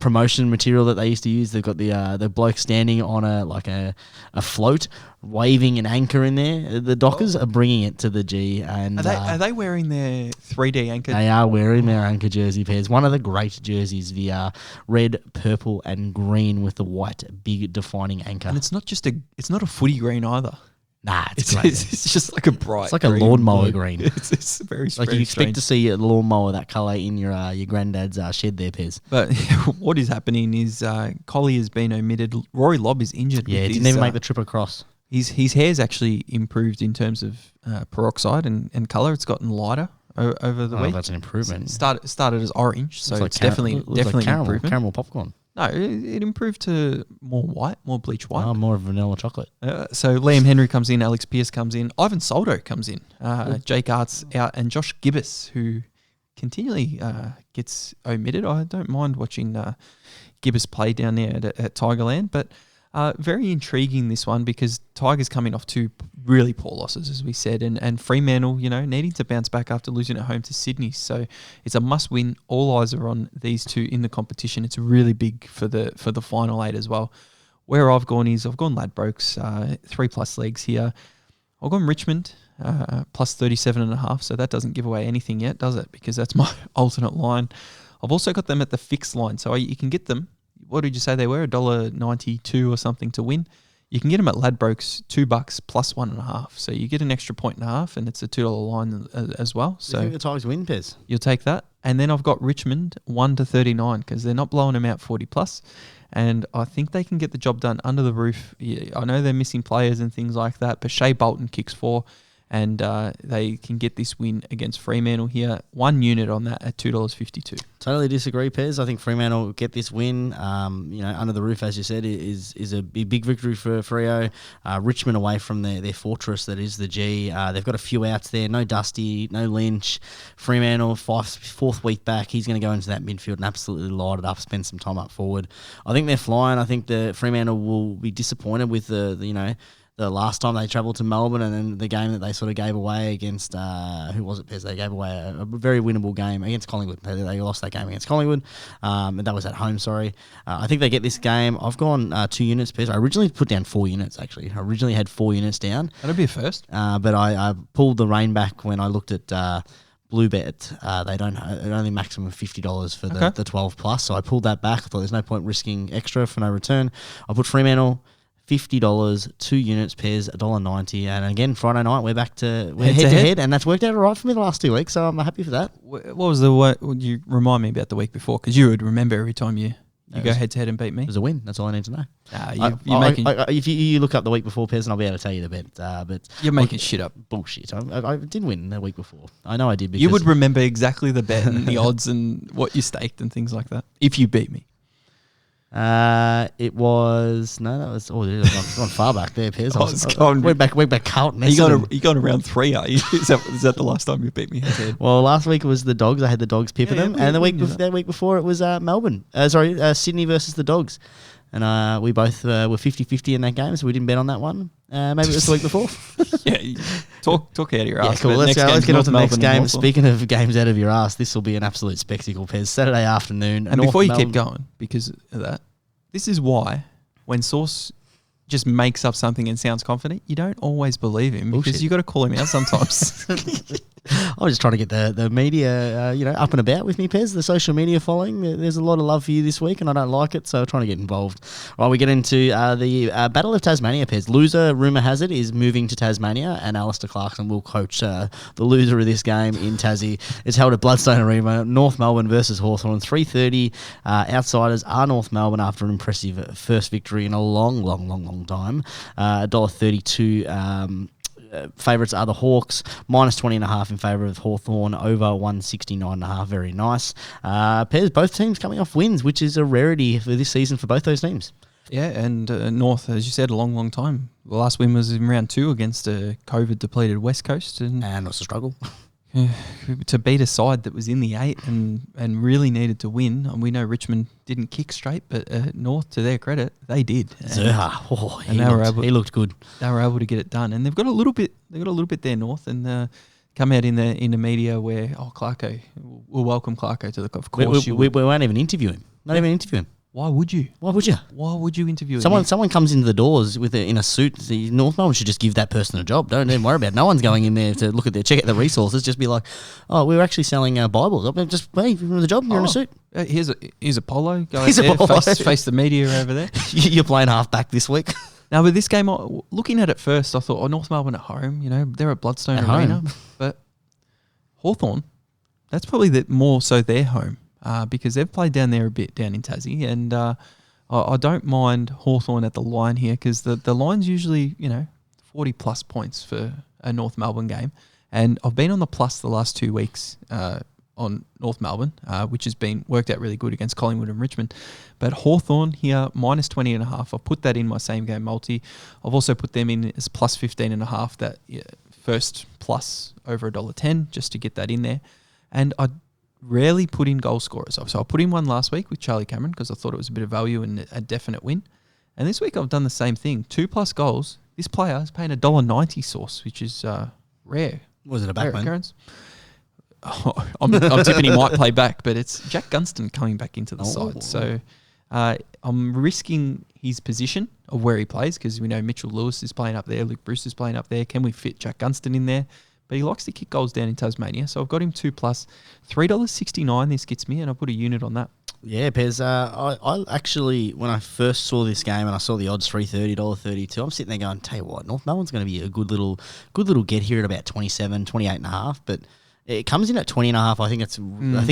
promotion material that they used to use. They've got the bloke standing on a float, waving an anchor in there. The Dockers are bringing it to the G. And are they wearing their 3D anchor? They are wearing their anchor jersey, Pairs. One of the great jerseys, the red, purple, and green with the white big defining anchor. And it's not a footy green either. Nah, it's great. It's just like a bright. It's like a lawnmower green. It's very like you expect to see a lawnmower that colour in your granddad's shed there, Pez. But what is happening is Collie has been omitted. Rory Lobb is injured. Yeah, didn't even make the trip across. His hair's actually improved in terms of peroxide and colour. It's gotten lighter over the week. That's an improvement. Started as orange, so it's definitely an improvement. Caramel popcorn. No, it improved to more white, more bleach white. Oh, more vanilla chocolate. So Liam Henry comes in, Alex Pearce comes in, Ivan Soldo comes in, Jake Art's out, and Josh Gibbous, who continually gets omitted. I don't mind watching Gibbous play down there at Tigerland, but Very intriguing, this one, because Tigers coming off 2 really poor losses, as we said, and Fremantle, needing to bounce back after losing at home to Sydney. So it's a must-win. All eyes are on these two in the competition. It's really big for the final 8 as well. Where I've gone Ladbrokes, 3+ legs here. I've gone Richmond, plus 37.5, so that doesn't give away anything yet, does it? Because that's my alternate line. I've also got them at the fixed line, so you can get them. What did you say they were? $1.92 or something to win. You can get them at Ladbrokes, $2 plus 1.5. So you get an extra 1.5, and it's a $2 line as well. So I think the Tigers win, Pez. You'll take that. And then I've got Richmond 1-39 because they're not blowing them out 40 plus. And I think they can get the job done under the roof. Yeah, I know they're missing players and things like that, but Shea Bolton kicks 4. And they can get this win against Fremantle here. 1 unit on that at $2.52. Totally disagree, Pez. I think Fremantle will get this win. Under the roof, as you said, is a big victory for Freo. Richmond away from their fortress that is the G. They've got a few outs there. No Dusty, no Lynch. Fremantle, fourth week back. He's going to go into that midfield and absolutely light it up, spend some time up forward. I think they're flying. I think the Fremantle will be disappointed with the last time they travelled to Melbourne, and then the game that they sort of gave away against, who was it, Pez? They gave away a very winnable game against Collingwood. They lost that game against Collingwood, and that was at home, sorry. I think they get this game. I've gone 2 units, Pez. I originally put down 4 units, actually. I originally had 4 units down. That'll be a first. But I pulled the rein back when I looked at Bluebet. They don't only maximum $50 for the 12 plus, so I pulled that back. I thought there's no point risking extra for no return. I put Fremantle $50, 2 units, Pez, $1.90, and again Friday night we're head to head, and that's worked out all right for me the last 2 weeks, so I'm happy for that. What was would you remind me about the week before? Because you would remember every time you go head to head and beat me. It was a win. That's all I need to know. If you look up the week before, Pez, and I'll be able to tell you the bet. But you're making shit up. Bullshit. I did win the week before. I know I did. Because you would remember exactly the bet and the odds and what you staked and things like that if you beat me. It was I've gone far back there, Piers. We're back Carlton. You got around 3, are you? Is that the last time you beat me head? Well, last week it was the Dogs. I had the Dogs pipping them, and the week before it was Sydney versus the Dogs, and we both were 50-50 in that game, so we didn't bet on that one. Maybe it was the week before. Yeah, talk out of your ass. Yeah, cool. Let's get on to the next game. Speaking of games out of your ass, this will be an absolute spectacle, Pez. Saturday afternoon. And before you keep going, because of that, this is why when Sauce just makes up something and sounds confident, you don't always believe him because you got to call him out sometimes. I was just trying to get the media, up and about with me, Pez. The social media following. There's a lot of love for you this week, and I don't like it, so I'm trying to get involved. All right, we get into the Battle of Tasmania, Pez. Loser, rumour has it, is moving to Tasmania, and Alistair Clarkson will coach the loser of this game in Tassie. It's held at Bloodstone Arena, North Melbourne versus Hawthorn, 3:30. Outsiders are North Melbourne after an impressive first victory in a long time. $1.32. Favourites are the Hawks, minus 20.5 in favour of Hawthorn, over 169.5. Very nice. Pez, both teams coming off wins, which is a rarity for this season for both those teams. Yeah, and North, as you said, a long time. The last win was in round 2 against a COVID-depleted West Coast. And it was a struggle. To beat a side that was in the 8 and really needed to win. And we know Richmond didn't kick straight, but North, to their credit, they did. Zerha, he looked good. They were able to get it done, and they've got a little bit there, North, and come out in the media where Clarko, we'll welcome Clarko to the. Of course, we won't even interview him. Not even interview him. Why would you? Why would you? Why would you interview someone comes into the doors in a suit? North Melbourne should just give that person a job. Don't even worry about it. No one's going in there to check out the resources. Just be like, oh, we're actually selling Bibles. Just hey, you're in the job. You're in a suit. Here's a polo. Go there, face the media over there. You're playing half back this week. Now with this game, looking at it first, I thought, North Melbourne at home. They're at Bloodstone Arena, but Hawthorn, that's probably more so their home. Because they've played down there a bit, down in Tassie, and I don't mind Hawthorn at the line here because the line's usually, 40-plus points for a North Melbourne game. And I've been on the plus the last 2 weeks on North Melbourne, which has been worked out really good against Collingwood and Richmond. But Hawthorn here, minus 20.5. I've put that in my same game multi. I've also put them in as plus 15.5, that first plus over $1.10, just to get that in there. And I rarely put in goal scorers. So I put in one last week with Charlie Cameron because I thought it was a bit of value and a definite win. And this week I've done the same thing. 2+ goals. This player is paying $1.90 sauce, which is rare. Was it a Rare backman? occurrence. Oh, I'm tipping he might play back, but it's Jack Gunston coming back into the side. So I'm risking his position of where he plays because we know Mitchell Lewis is playing up there, Luke Bruce is playing up there. Can we fit Jack Gunston in there? But he likes to kick goals down in Tasmania. So I've got him 2+. $3.69 this gets me, and I put a unit on that. Yeah, Pez. I actually, when I first saw this game and I saw the odds $3.30, $32, I'm sitting there going, tell you what, North Melbourne's going to be a good little get here at about 27, 28.5, but it comes in at 20.5. I think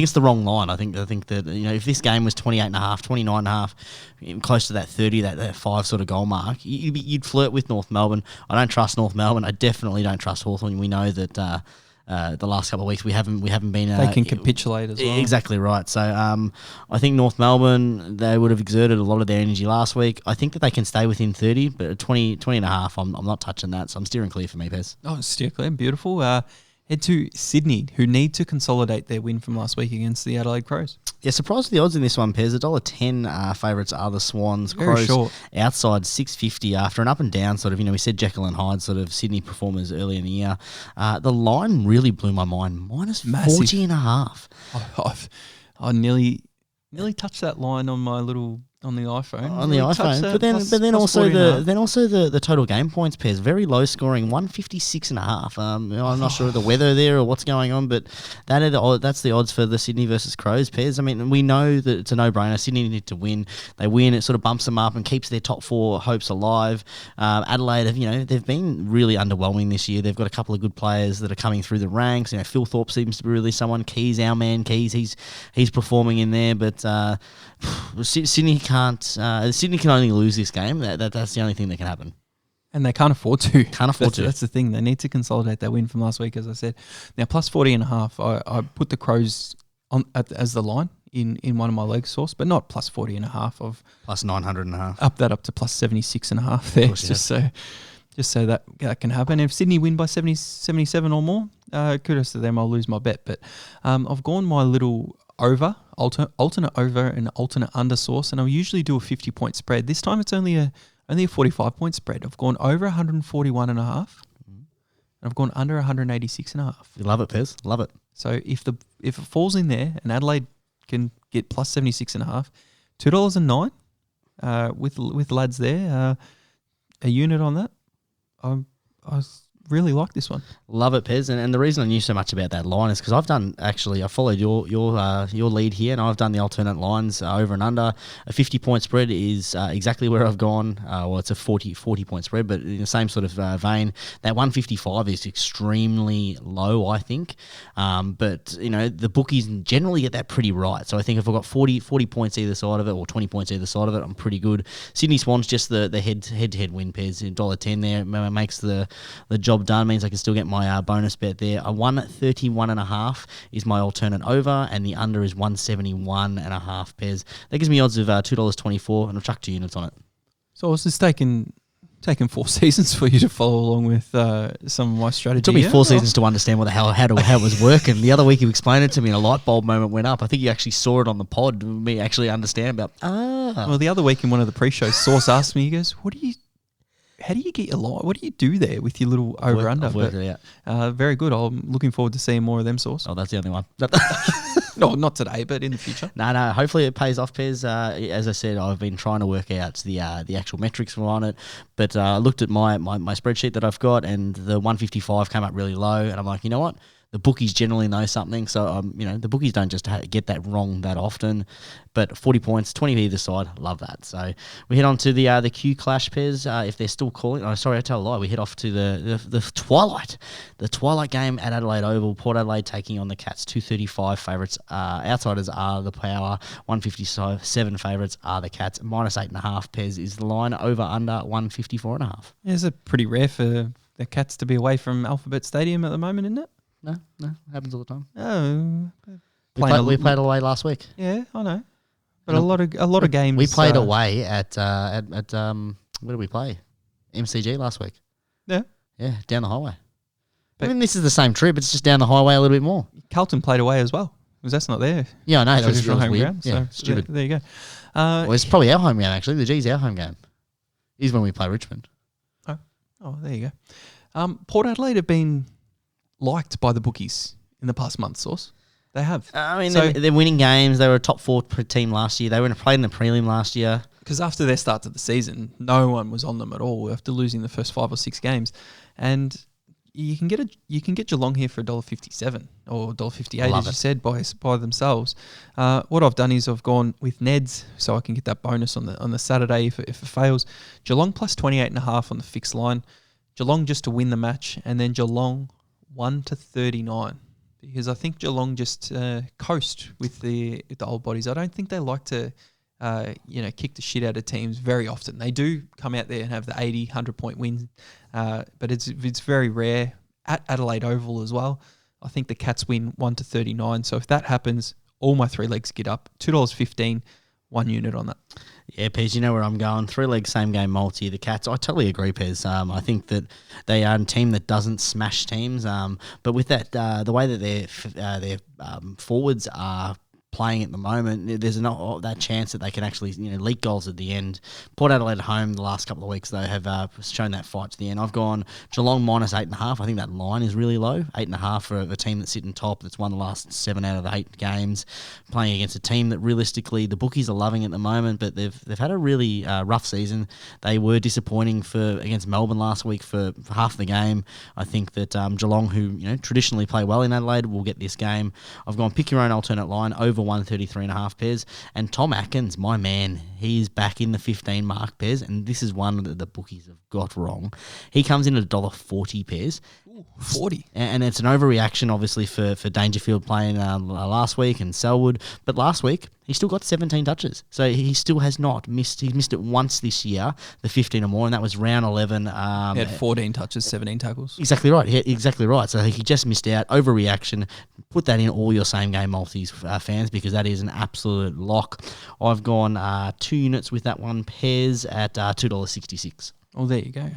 it's the wrong line. I think that if this game was 28.5, 29.5, close to that 30, that 5 sort of goal mark, you'd flirt with North Melbourne. I don't trust North Melbourne. I definitely don't trust Hawthorn. We know that the last couple of weeks we haven't been. They can capitulate as well. Exactly right. So I think North Melbourne, they would have exerted a lot of their energy last week. I think that they can stay within 30, but at 20.5, I'm not touching that. So I'm steering clear for me, Pez. Oh, steer clear. Beautiful. Head to Sydney, who need to consolidate their win from last week against the Adelaide Crows. Yeah, surprised with the odds in this one, Pez. $1.10 favourites are the Swans. Very Crows short. outside $6.50 after an up and down sort of, we said Jekyll and Hyde sort of Sydney performers early in the year. The line really blew my mind. Minus Massive. 40.5. I nearly touched that line on my on the iPhone. On the Nearly touched iPhone, that, but then plus also 40.5. the total game points pairs very low scoring, 156.5. I'm not sure of the weather there or what's going on, but that's the odds for the Sydney versus Crows pairs. I mean, we know that it's a no-brainer. Sydney need to win. They win, it sort of bumps them up and keeps their top 4 hopes alive. Adelaide, they've been really underwhelming this year. They've got a couple of good players that are coming through the ranks. Phil Thorpe seems to be really someone. Keys, our man Keys, he's performing in there, but Sydney can't. Sydney can only lose this game. That's the only thing that can happen. And they can't afford to. That's the thing. They need to consolidate that win from last week, as I said. Now, plus 40.5, I put the Crows on as the line in one of my leg source, but not plus 40.5 of plus 900.5. Up that up to plus 76.5 there, just so that can happen. If Sydney win by 77 or more, kudos to them. I'll lose my bet, but I've gone my little over, alternate over and alternate under source, and I'll usually do a 50-point spread. This time it's only a 45-point spread. I've gone over 141.5, and I've gone under 186.5. You love it, Pez. Love it. So if it falls in there, and Adelaide can get plus 76.5, $2.09 with lads there, a unit on that. I really like this one. Love it, Pez. And the reason I knew so much about that line is because I followed your lead here, and I've done the alternate lines over and under. A 50-point spread is exactly where I've gone. Well, it's a 40-point spread, but in the same sort of vein. That 155 is extremely low, I think. But, the bookies generally get that pretty right. So I think if I've got 40 points either side of it or 20 points either side of it, I'm pretty good. Sydney Swans, just the head-to-head win, Pez. $1.10 there makes the job done, means I can still get my bonus bet there. A 131.5 is my alternate over, and the under is 171.5 Pez. That gives me odds of $2.24, and I've chucked 2 units on it. So I was just taking 4 seasons for you to follow along with some of my strategy. It took me 4 seasons to understand what the hell how it was working. The other week you explained it to me, and a light bulb moment went up. I think you actually saw it on the pod. Me actually understand about. Well, the other week in one of the pre-shows, Source asked me, he goes, how do you get your line? What do you do there with your little over-under? I've worked it out. Very good. I'm looking forward to seeing more of them, Source. Oh, that's the only one. No, not today, but in the future. No. Hopefully it pays off, Pez. As I said, I've been trying to work out the actual metrics on it, but I looked at my spreadsheet that I've got, and the 155 came up really low, and I'm like, you know what? The bookies generally know something, so the bookies don't just get that wrong that often. But 40 points, 20 either side, love that. So we head on to the Q Clash, Pez. If they're still calling, I tell a lie. We head off to the Twilight game at Adelaide Oval. Port Adelaide taking on the Cats. 235 favourites. Outsiders are the Power. 157 favourites are the Cats. Minus 8.5. Pez is the line. Over under 154.5. Is it pretty rare for the Cats to be away from Alphabet Stadium at the moment, isn't it? No, happens all the time. Oh, we played away last week. Yeah, I know, but a lot of games. We played away at where did we play? MCG last week. Yeah, down the highway. But this is the same trip. It's just down the highway a little bit more. Carlton played away as well, because that's not there. Yeah, I know. That was home weird. ground. Yeah, so stupid. There you go. Well, it's probably our home game actually. The G's our home game. He's when we play Richmond. Oh, there you go. Port Adelaide have been liked by the bookies in the past month, Sauce. They have. I mean, So- they're winning games. They were a top 4 team last year. They played in the prelim last year. Because after their start to the season, no one was on them at all after losing the first 5 or 6 games, and you can get Geelong here for $1.57 or $1.58, Love as you it. said, by themselves. What I've done is I've gone with Neds, so I can get that bonus on the Saturday if it fails. Geelong plus 28.5 on the fixed line. Geelong just to win the match, and then Geelong 1-39. Because I think Geelong just coast with the old bodies. I don't think they like to kick the shit out of teams very often. They do come out there and have the 80, 100-point win, but it's very rare. At Adelaide Oval as well, I think the Cats win 1-39. So if that happens, all my 3 legs get up. $2.15, 1 unit on that. Yeah, Pez, you know where I'm going. 3-leg same game multi. The Cats, I totally agree, Pez. I think that they are a team that doesn't smash teams. But with that, the way that their forwards are playing at the moment, there's not that chance that they can actually leak goals at the end. Port Adelaide at home the last couple of weeks though have shown that fight to the end. I've gone Geelong minus 8.5. I think that line is really low. 8.5 for a team that's sitting top, that's won the last 7 out of the 8 games, playing against a team that realistically the bookies are loving at the moment, but they've had a really rough season. They were disappointing against Melbourne last week for half the game. I think that Geelong, who traditionally play well in Adelaide, will get this game. I've gone pick your own alternate line over 133.5 pairs, and Tom Atkins, my man, he is back in the 15 mark pairs, and this is one that the bookies have got wrong. He comes in at $1.40 pairs. 40. And it's an overreaction, obviously, for Dangerfield playing last week and Selwood. But last week, he still got 17 touches. So he still has not missed. He's missed it once this year, the 15 or more, and that was round 11. He had 14 touches, 17 tackles. Exactly right. Yeah, exactly right. So he just missed out. Overreaction. Put that in all your same game multis, fans, because that is an absolute lock. I've gone 2 units with that one, pairs at $2.66. Oh, there you go.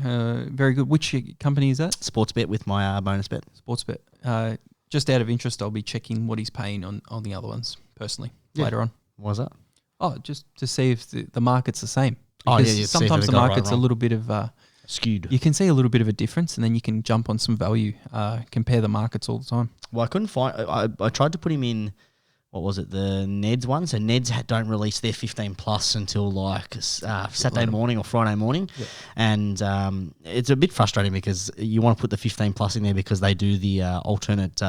Very good. Which company is that? Sportsbet with my bonus bet. Sportsbet. Just out of interest, I'll be checking what he's paying on the other ones personally later on. What was that? Oh, just to see if the market's the same. Oh, Because yeah, you'd see if sometimes they the got it right market's or a wrong. little bit of Skewed. you can see a little bit of a difference, and then you can jump on some value. Compare the markets all the time. Well, I couldn't find. I tried to put him in. What was it? The Neds one. So Neds don't release their 15 plus until like Saturday morning or Friday morning, and it's a bit frustrating because you want to put the 15 plus in there because they do the alternate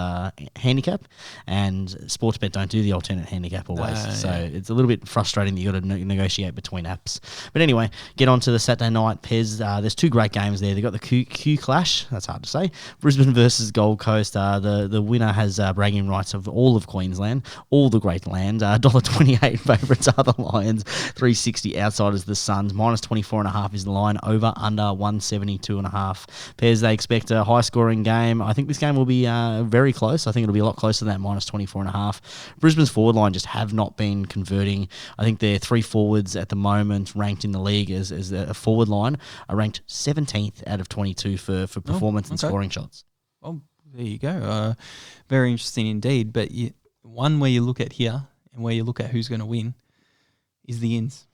handicap, and Sportsbet don't do the alternate handicap always. So it's a little bit frustrating that you got to negotiate between apps. But anyway, get on to the Saturday night Pez. There's 2 great games there. They got the Q Clash. That's hard to say. Brisbane versus Gold Coast. The winner has bragging rights of all of Queensland. All the great land. $1.28 favourites are the Lions. $3.60 outsiders the Suns. Minus 24.5 is the line. Over under 172.5. Pairs, they expect a high scoring game. I think this game will be very close. I think it'll be a lot closer than that minus 24.5. Brisbane's forward line just have not been converting. I think their 3 forwards at the moment ranked in the league as a forward line are ranked 17th out of 22 for performance and scoring shots. Oh, there you go. Very interesting indeed. But one where you look at here and where you look at who's going to win is the ins.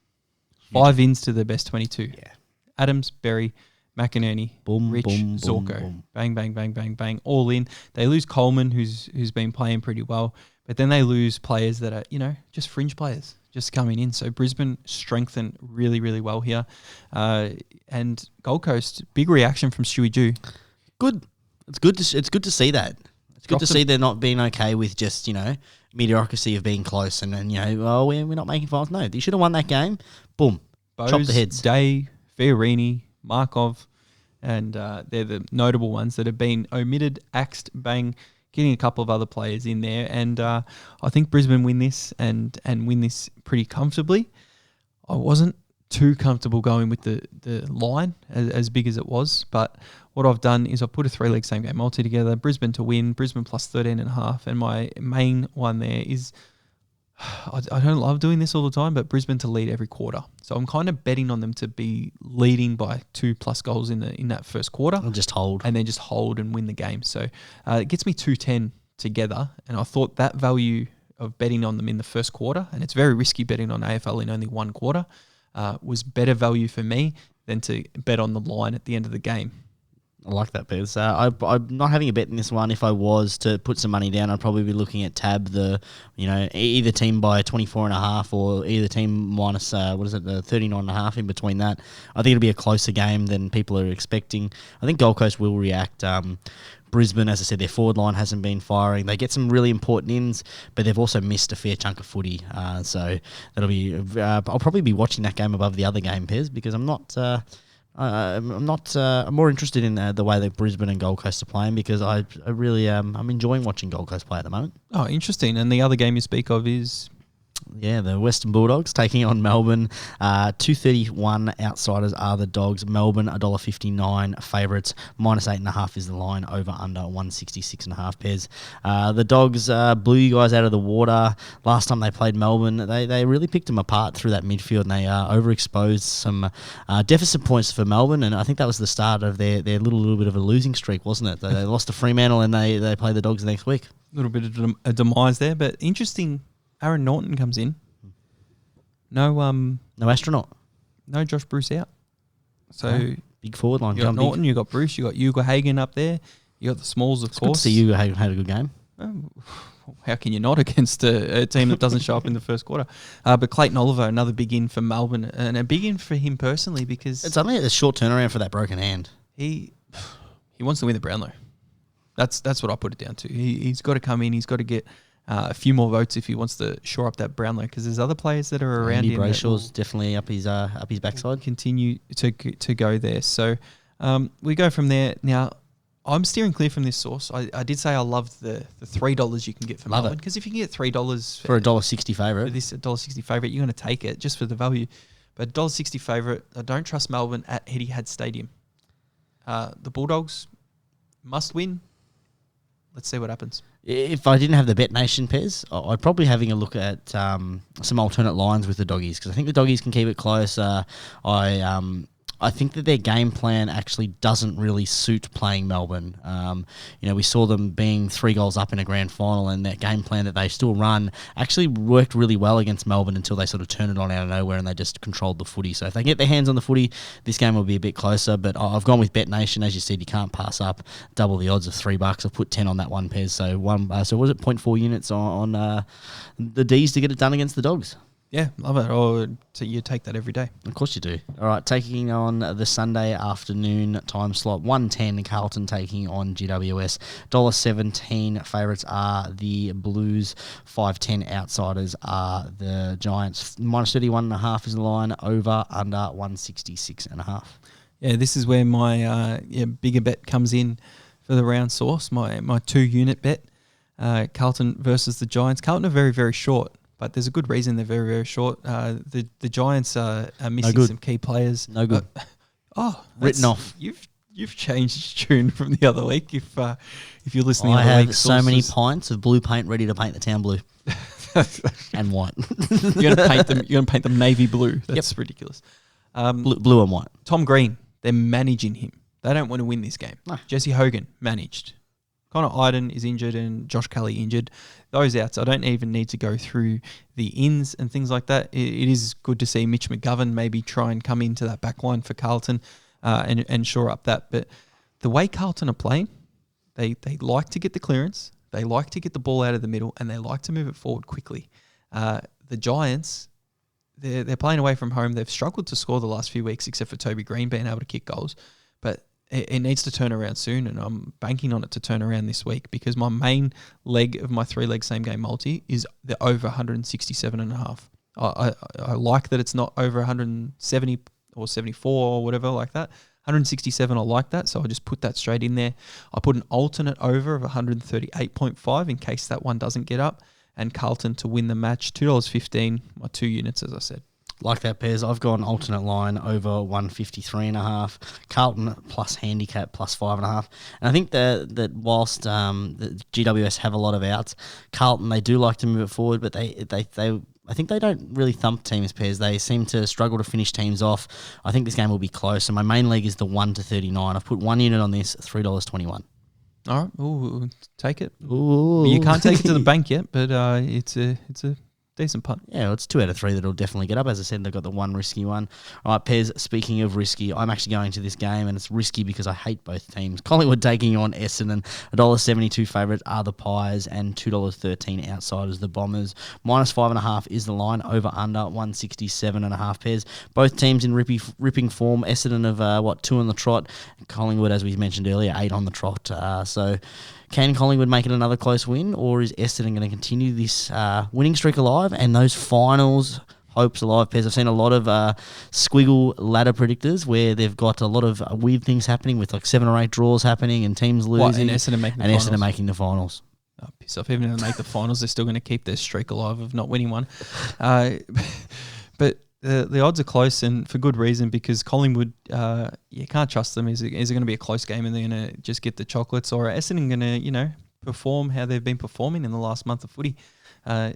5 ins to the best 22. Yeah. Adams, Berry, McInerney, Boom, Rich, boom, boom, Zorko. boom. Bang, bang, bang, bang, bang. All in. They lose Coleman, who's been playing pretty well, but then they lose players that are, just fringe players just coming in. So Brisbane strengthened really, really well here. And Gold Coast, big reaction from Stewie Jew. Good. It's good to see that. It's good to see they're not being okay with just, mediocrity of being close and we're not making finals. No, you should have won that game. Boom. Chop the Bose, heads. Day, Fiorini, Markov, and they're the notable ones that have been omitted, axed, bang, getting a couple of other players in there. And I think Brisbane win this and win this pretty comfortably. I wasn't too comfortable going with the line as big as it was, but what I've done is I've put a 3-leg same game multi together, Brisbane to win, Brisbane plus 13.5, and my main one there is, I don't love doing this all the time, but Brisbane to lead every quarter. So I'm kind of betting on them to be leading by 2+ goals in that first quarter. I'll just hold. And then just hold and win the game. So it gets me 210 together, and I thought that value of betting on them in the first quarter, and it's very risky betting on AFL in only one quarter, was better value for me than to bet on the line at the end of the game. I like that, Bez. I'm not having a bet in this one. If I was to put some money down, I'd probably be looking at Tab, either team by 24.5 or either team minus, the 39.5 in between that. I think it'll be a closer game than people are expecting. I think Gold Coast will react. Brisbane, as I said, their forward line hasn't been firing. They get some really important ins, but they've also missed a fair chunk of footy. So that'll be. I'll probably be watching that game above the other game, Pez, because I'm not. I'm more interested in the way that Brisbane and Gold Coast are playing, because I really I'm enjoying watching Gold Coast play at the moment. Oh, interesting. And the other game you speak of is? Yeah, the Western Bulldogs taking on Melbourne. 231 outsiders are the Dogs. Melbourne $1.59 favourites. -8.5 is the line. Over under 166.5 pairs. The Dogs blew you guys out of the water last time they played Melbourne. They really picked them apart through that midfield, and they overexposed some deficit points for Melbourne. And I think that was the start of their little bit of a losing streak, wasn't it? They lost to Fremantle, and they play the Dogs the next week. A little bit of a demise there, but interesting. Aaron Norton comes in. No astronaut. No Josh Bruce out. So big forward line. You got Norton, you got Bruce, you got Hugo Hagen up there. You got the Smalls, of course. Good to see Hugo Hagen had a good game. How can you not against a team that doesn't show up in the first quarter? But Clayton Oliver, another big in for Melbourne, and a big in for him personally, because it's only a short turnaround for that broken hand. He wants to win the Brownlow. That's what I put it down to. He's got to come in. He's got to get a few more votes if he wants to shore up that Brownlow, because there's other players that are around him. Brayshaw's definitely up his backside. Continue to go there. So we go from there. Now, I'm steering clear from this source. I did say I love the $3 you can get for Melbourne, because if you can get $3 for $1.60 favourite, for this $1.60 favourite, you're going to take it just for the value. But $1.60 favourite, I don't trust Melbourne at Etihad Stadium. The Bulldogs must win. Let's see what happens. If I didn't have the Bet Nation Pez, I'd probably having a look at some alternate lines with the Doggies, because I think the Doggies can keep it close. I think that their game plan actually doesn't really suit playing Melbourne. We saw them being 3 goals up in a grand final, and that game plan that they still run actually worked really well against Melbourne until they sort of turned it on out of nowhere and they just controlled the footy. So if they get their hands on the footy, this game will be a bit closer. But I've gone with Bet Nation. As you said, you can't pass up double the odds of $3. I've put 10 on that one, Pez. So was it 0.4 units on the D's to get it done against the Dogs? Yeah, love it. Or so you take that every day. Of course you do. All right, taking on the Sunday afternoon time slot, 1:10, Carlton taking on GWS. $1.17 favourites are the Blues. 5.10 outsiders are the Giants. -31.5 is the line. Over, under 166.5. Yeah, this is where my bigger bet comes in for the round source, my 2-unit bet. Carlton versus the Giants. Carlton are very, very short. But there's a good reason they're very, very short. The Giants are missing some key players. No good. Written off. You've changed tune from the other week. If you're listening, I have so many pints of blue paint ready to paint the town blue and white. You're gonna paint them navy blue. That's ridiculous. Blue and white. Tom Green. They're managing him. They don't want to win this game. No. Jesse Hogan managed. Connor Iden is injured and Josh Kelly injured. Those outs, I don't even need to go through the ins and things like that. It is good to see Mitch McGovern maybe try and come into that back line for Carlton and shore up that. But the way Carlton are playing, they like to get the clearance, they like to get the ball out of the middle, and they like to move it forward quickly. The Giants, they're playing away from home. They've struggled to score the last few weeks, except for Toby Green being able to kick goals. But it needs to turn around soon, and I'm banking on it to turn around this week, because my main leg of my 3-leg same-game multi is the over 167.5. I like that it's not over 170 or 74 or whatever like that. 167, I like that, so I just put that straight in there. I put an alternate over of 138.5 in case that one doesn't get up, and Carlton to win the match, $2.15, my 2 units, as I said. Like that, Pairs. I've gone alternate line over 153.5. Carlton plus handicap plus 5.5. And I think that whilst the GWS have a lot of outs, Carlton, they do like to move it forward, but they I think they don't really thump teams, Pairs. They seem to struggle to finish teams off. I think this game will be close. And my main leg is the 1-39. I've put 1 unit on this, $3.21. All right, ooh, take it. Ooh. You can't take it to the bank yet, but it's a Decent punt. Yeah, well, it's 2 out of 3 that'll definitely get up. As I said, they've got the one risky one. All right, Pez, speaking of risky, I'm actually going to this game, and it's risky because I hate both teams. Collingwood taking on Essendon. $1.72 favourites are the Pies, and $2.13 outsiders, the Bombers. -5.5 is the line, over under 167.5 Pez. Both teams in ripping form. Essendon of, 2 on the trot. Collingwood, as we mentioned earlier, 8 on the trot. So can Collingwood make it another close win, or is Essendon going to continue this winning streak alive and those finals hopes alive, Pez? I've seen a lot of squiggle ladder predictors where they've got a lot of weird things happening with like 7 or 8 draws happening and teams losing. And Essendon making the and finals. Essendon making the finals. Oh, piss off. Even if they make the finals, they're still going to keep their streak alive of not winning one. But the odds are close, and for good reason, because Collingwood, you can't trust them. Is it going to be a close game and they're going to just get the chocolates, or are Essendon going to, perform how they've been performing in the last month of footy?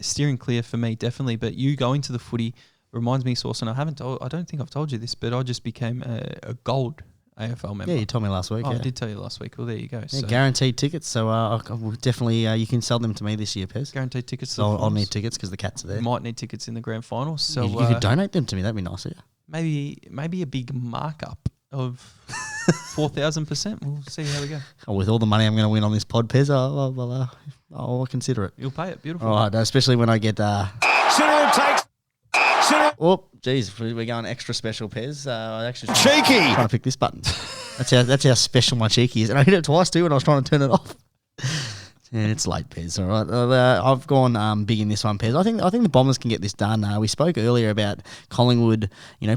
Steering clear for me, definitely. But you going to the footy reminds me, Sauce, and I don't think I've told you this, but I just became a gold AFL member. Yeah, you told me last week. Oh, yeah. I did tell you last week. Well, there you go. Yeah, So guaranteed tickets. So I will definitely, you can sell them to me this year, Pez. guaranteed tickets. So I'll need tickets because the Cats are there. Might need tickets in the grand final. So you could donate them to me. That'd be nice of you. maybe a big markup of 4,000%. We'll see how we go. Oh, with all the money I'm going to win on this pod, Pez, I'll consider it. You'll pay it. Beautiful. All right, especially when I get. Cinnamon takes. Oh, geez, we're going extra special, Pez. I actually Cheeky. trying to pick this button. That's how special my cheeky is, and I hit it twice too when I was trying to turn it off. And it's late, Pez. All right, I've gone big in this one, Pez. I think the Bombers can get this done. We spoke earlier about Collingwood.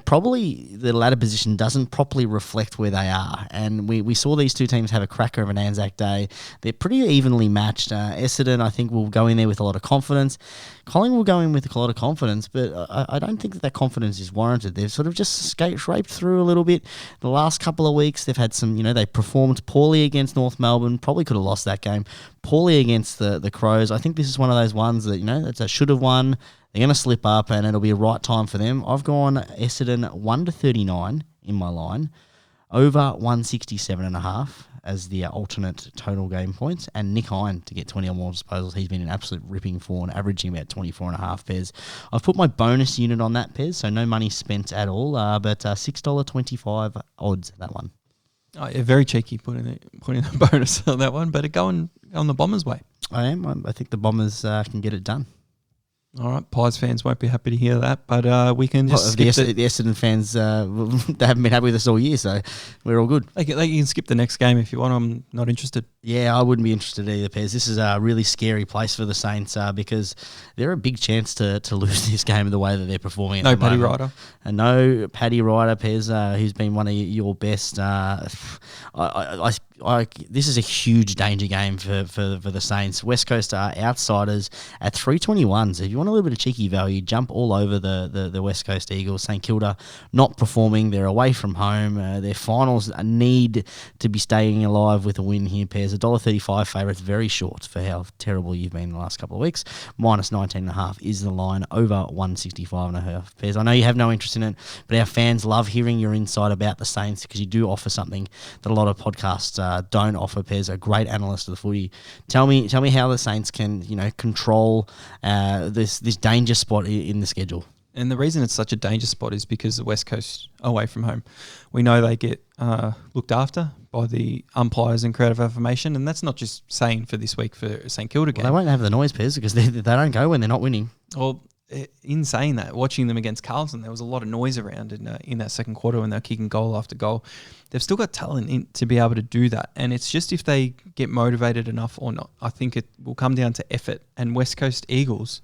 Probably the ladder position doesn't properly reflect where they are, and we saw these two teams have a cracker of an Anzac Day. They're pretty evenly matched. Essendon, I think, will go in there with a lot of confidence. Collingwood will go in with a lot of confidence, but I don't think that confidence is warranted. They've sort of just scraped through a little bit. The last couple of weeks, they've had some, they performed poorly against North Melbourne, probably could have lost that game, poorly against the Crows. I think this is one of those ones that, that's a should have won. They're going to slip up, and it'll be a right time for them. I've gone Essendon 1-39 in my line, over 167.5 as the alternate total game points, and Nick Hine to get 20 or more disposals. He's been an absolute ripping form, averaging about 24.5 Pez. I've put my bonus unit on that, Pez, so no money spent at all, but $6.25 odds that one. Oh, yeah, very cheeky putting the bonus on that one, but going on the Bombers' way. I am. I think the Bombers can get it done. All right, Pies fans won't be happy to hear that, but we can just skip the Essendon fans, they haven't been happy with us all year, so we're all good. They can skip the next game if you want. I'm not interested. Yeah, I wouldn't be interested either, Pez. This is a really scary place for the Saints because they're a big chance to lose this game the way that they're performing. No Paddy Ryder. And no Paddy Ryder, Pez, who's been one of your best. This is a huge danger game for the Saints. West Coast are outsiders at 321. So if you want a little bit of cheeky value, jump all over the West Coast Eagles. St Kilda not performing. They're away from home. Their finals need to be staying alive with a win here, Pez. $1.35 favourites, very short for how terrible you've been in the last couple of weeks. -19.5 is the line, over 165.5 Pez. I know you have no interest in it, but our fans love hearing your insight about the Saints because you do offer something that a lot of podcasts don't offer, Pez, a great analyst of the footy. Tell me how the Saints can, control this danger spot in the schedule. And the reason it's such a danger spot is because the West Coast away from home. We know they get looked after by the umpires and creative affirmation, and that's not just saying for this week for St Kilda game. Well, they won't have the noise, Pez, because they don't go when they're not winning. Well, in saying that, watching them against Carlton, there was a lot of noise around in that second quarter when they're kicking goal after goal. They've still got talent to be able to do that, and it's just if they get motivated enough or not. I think it will come down to effort, and West Coast Eagles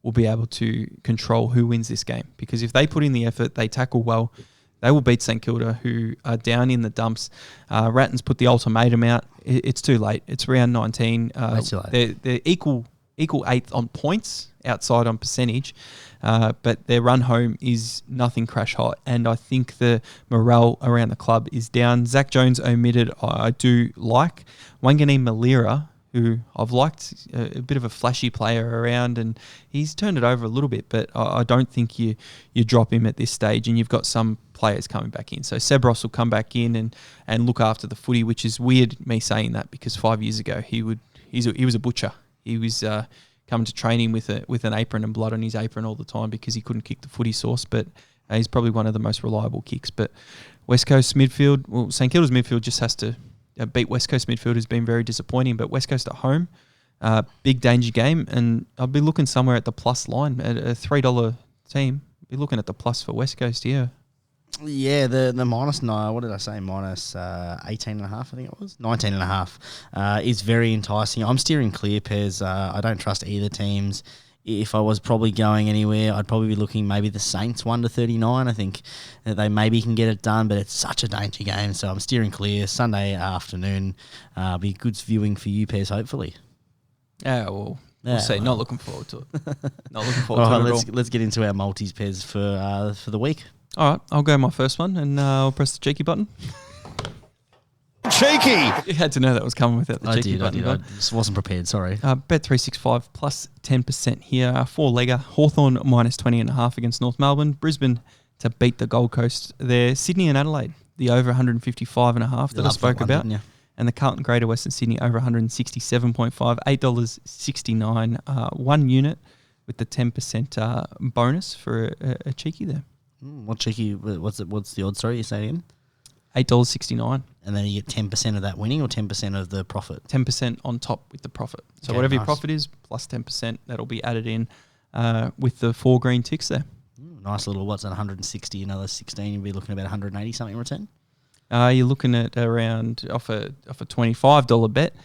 will be able to control who wins this game, because if they put in the effort, they tackle well, they will beat St Kilda, who are down in the dumps. Ratton's put the ultimatum out. It's too late. It's round 19. Too late. They're equal 8th on points, outside on percentage, but their run home is nothing crash hot, and I think the morale around the club is down. Zach Jones omitted, I do like. Wangani Malira, who I've liked, a bit of a flashy player around, and he's turned it over a little bit, but I don't think you drop him at this stage, and you've got some players coming back in. So Seb Ross will come back in and look after the footy, which is weird me saying that because 5 years ago he was a butcher. He was coming to training with an apron and blood on his apron all the time because he couldn't kick the footy sauce. But he's probably one of the most reliable kicks. But West Coast midfield, well, St Kilda's midfield just has to beat West Coast midfield, has been very disappointing. But West Coast at home, big danger game, and I'll be looking somewhere at the plus line at a $3 team. Be looking at the plus for West Coast here. Yeah, the minus 9, what did I say? Minus 18.5, I think it was. 19.5 is very enticing. I'm steering clear, Pez. I don't trust either teams. If I was probably going anywhere, I'd probably be looking maybe the Saints 1-39. I think that they maybe can get it done, but it's such a danger game. So I'm steering clear. Sunday afternoon, be good viewing for you, Pez, hopefully. Yeah, well, Yeah, we'll see. well. Not looking forward to it. Not looking forward All to right, it at all. let's get into our multis, Pez, for the week. All right, I'll go my first one, and I'll press the cheeky button. Cheeky. You had to know that was coming without the cheeky button. I just wasn't prepared, sorry. Bet365 plus 10% here. 4-legger. Hawthorn minus 20.5 against North Melbourne. Brisbane to beat the Gold Coast there. Sydney and Adelaide, the over 155.5 that I spoke about. And the Carlton Greater Western Sydney over 167.5. $8.69 one unit with the 10% bonus for a cheeky there. What cheeky? What's the odds? Sorry, you say again? $8.69. And then you get 10% of that winning or 10% of the profit? 10% on top with the profit. So Okay, whatever your nice. profit is, plus 10%, that'll be added in with the 4 green ticks there. Nice little, what's that, 160, another 16, you'll be looking at about 180 something in return? You're looking at around, off a $25 bet,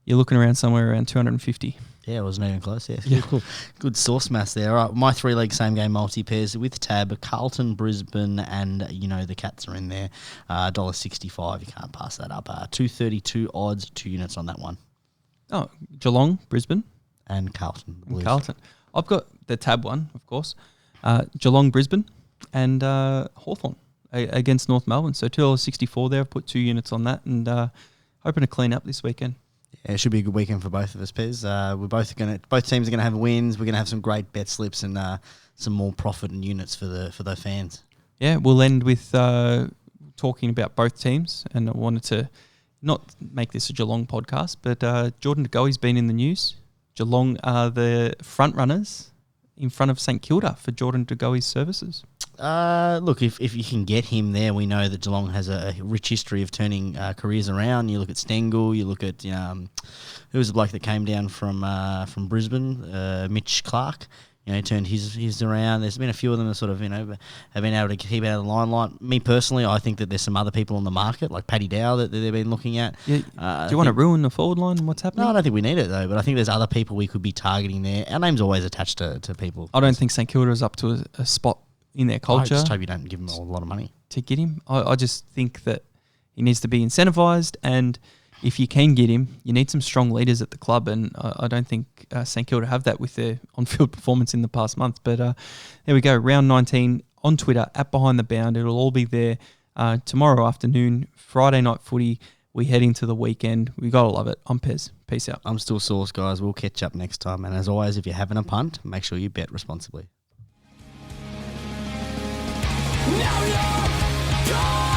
you're looking around somewhere around 250. Yeah, it wasn't even close. Yeah, cool. Good sauce mass there. All right, my 3-leg same-game multi-pairs with tab, Carlton, Brisbane, and, the Cats are in there. $1.65, you can't pass that up. 232 odds, 2 units on that one. Oh, Geelong, Brisbane, And Carlton. the and Blues. Carlton. I've got the tab one, of course. Geelong, Brisbane, and Hawthorn against North Melbourne. So $2.64 there. I've put 2 units on that, and hoping to clean up this weekend. Yeah, it should be a good weekend for both of us, Pez. Both teams are gonna have wins. We're gonna have some great bet slips and some more profit and units for the fans. Yeah, we'll end with talking about both teams, and I wanted to not make this a Geelong podcast, but Jordan De Goey's been in the news. Geelong are the front runners in front of St Kilda for Jordan De Goey's services. Look, if you can get him there, we know that Geelong has a rich history of turning careers around. You look at Stengel, you look at who was the bloke that came down from Brisbane, Mitch Clark. He turned his around. There's been a few of them that sort of have been able to keep out of the limelight. Me personally, I think that there's some other people on the market like Paddy Dow that they've been looking at. Yeah, do you want to ruin the forward line and what's happening? No, I don't think we need it though. But I think there's other people we could be targeting there. Our name's always attached to people. I don't think St Kilda is up to a spot in their culture I just hope you don't give them a lot of money. to get him. I just think that he needs to be incentivised, and if you can get him, you need some strong leaders at the club, and I don't think St Kilda have that with their on-field performance in the past month. But there we go, round 19 on Twitter, at Behind the Bound. It'll all be there tomorrow afternoon, Friday night footy. We head into the weekend. We got to love it. I'm Pez. Peace out. I'm still Sauce, guys. We'll catch up next time. And as always, if you're having a punt, make sure you bet responsibly. Now you're gone.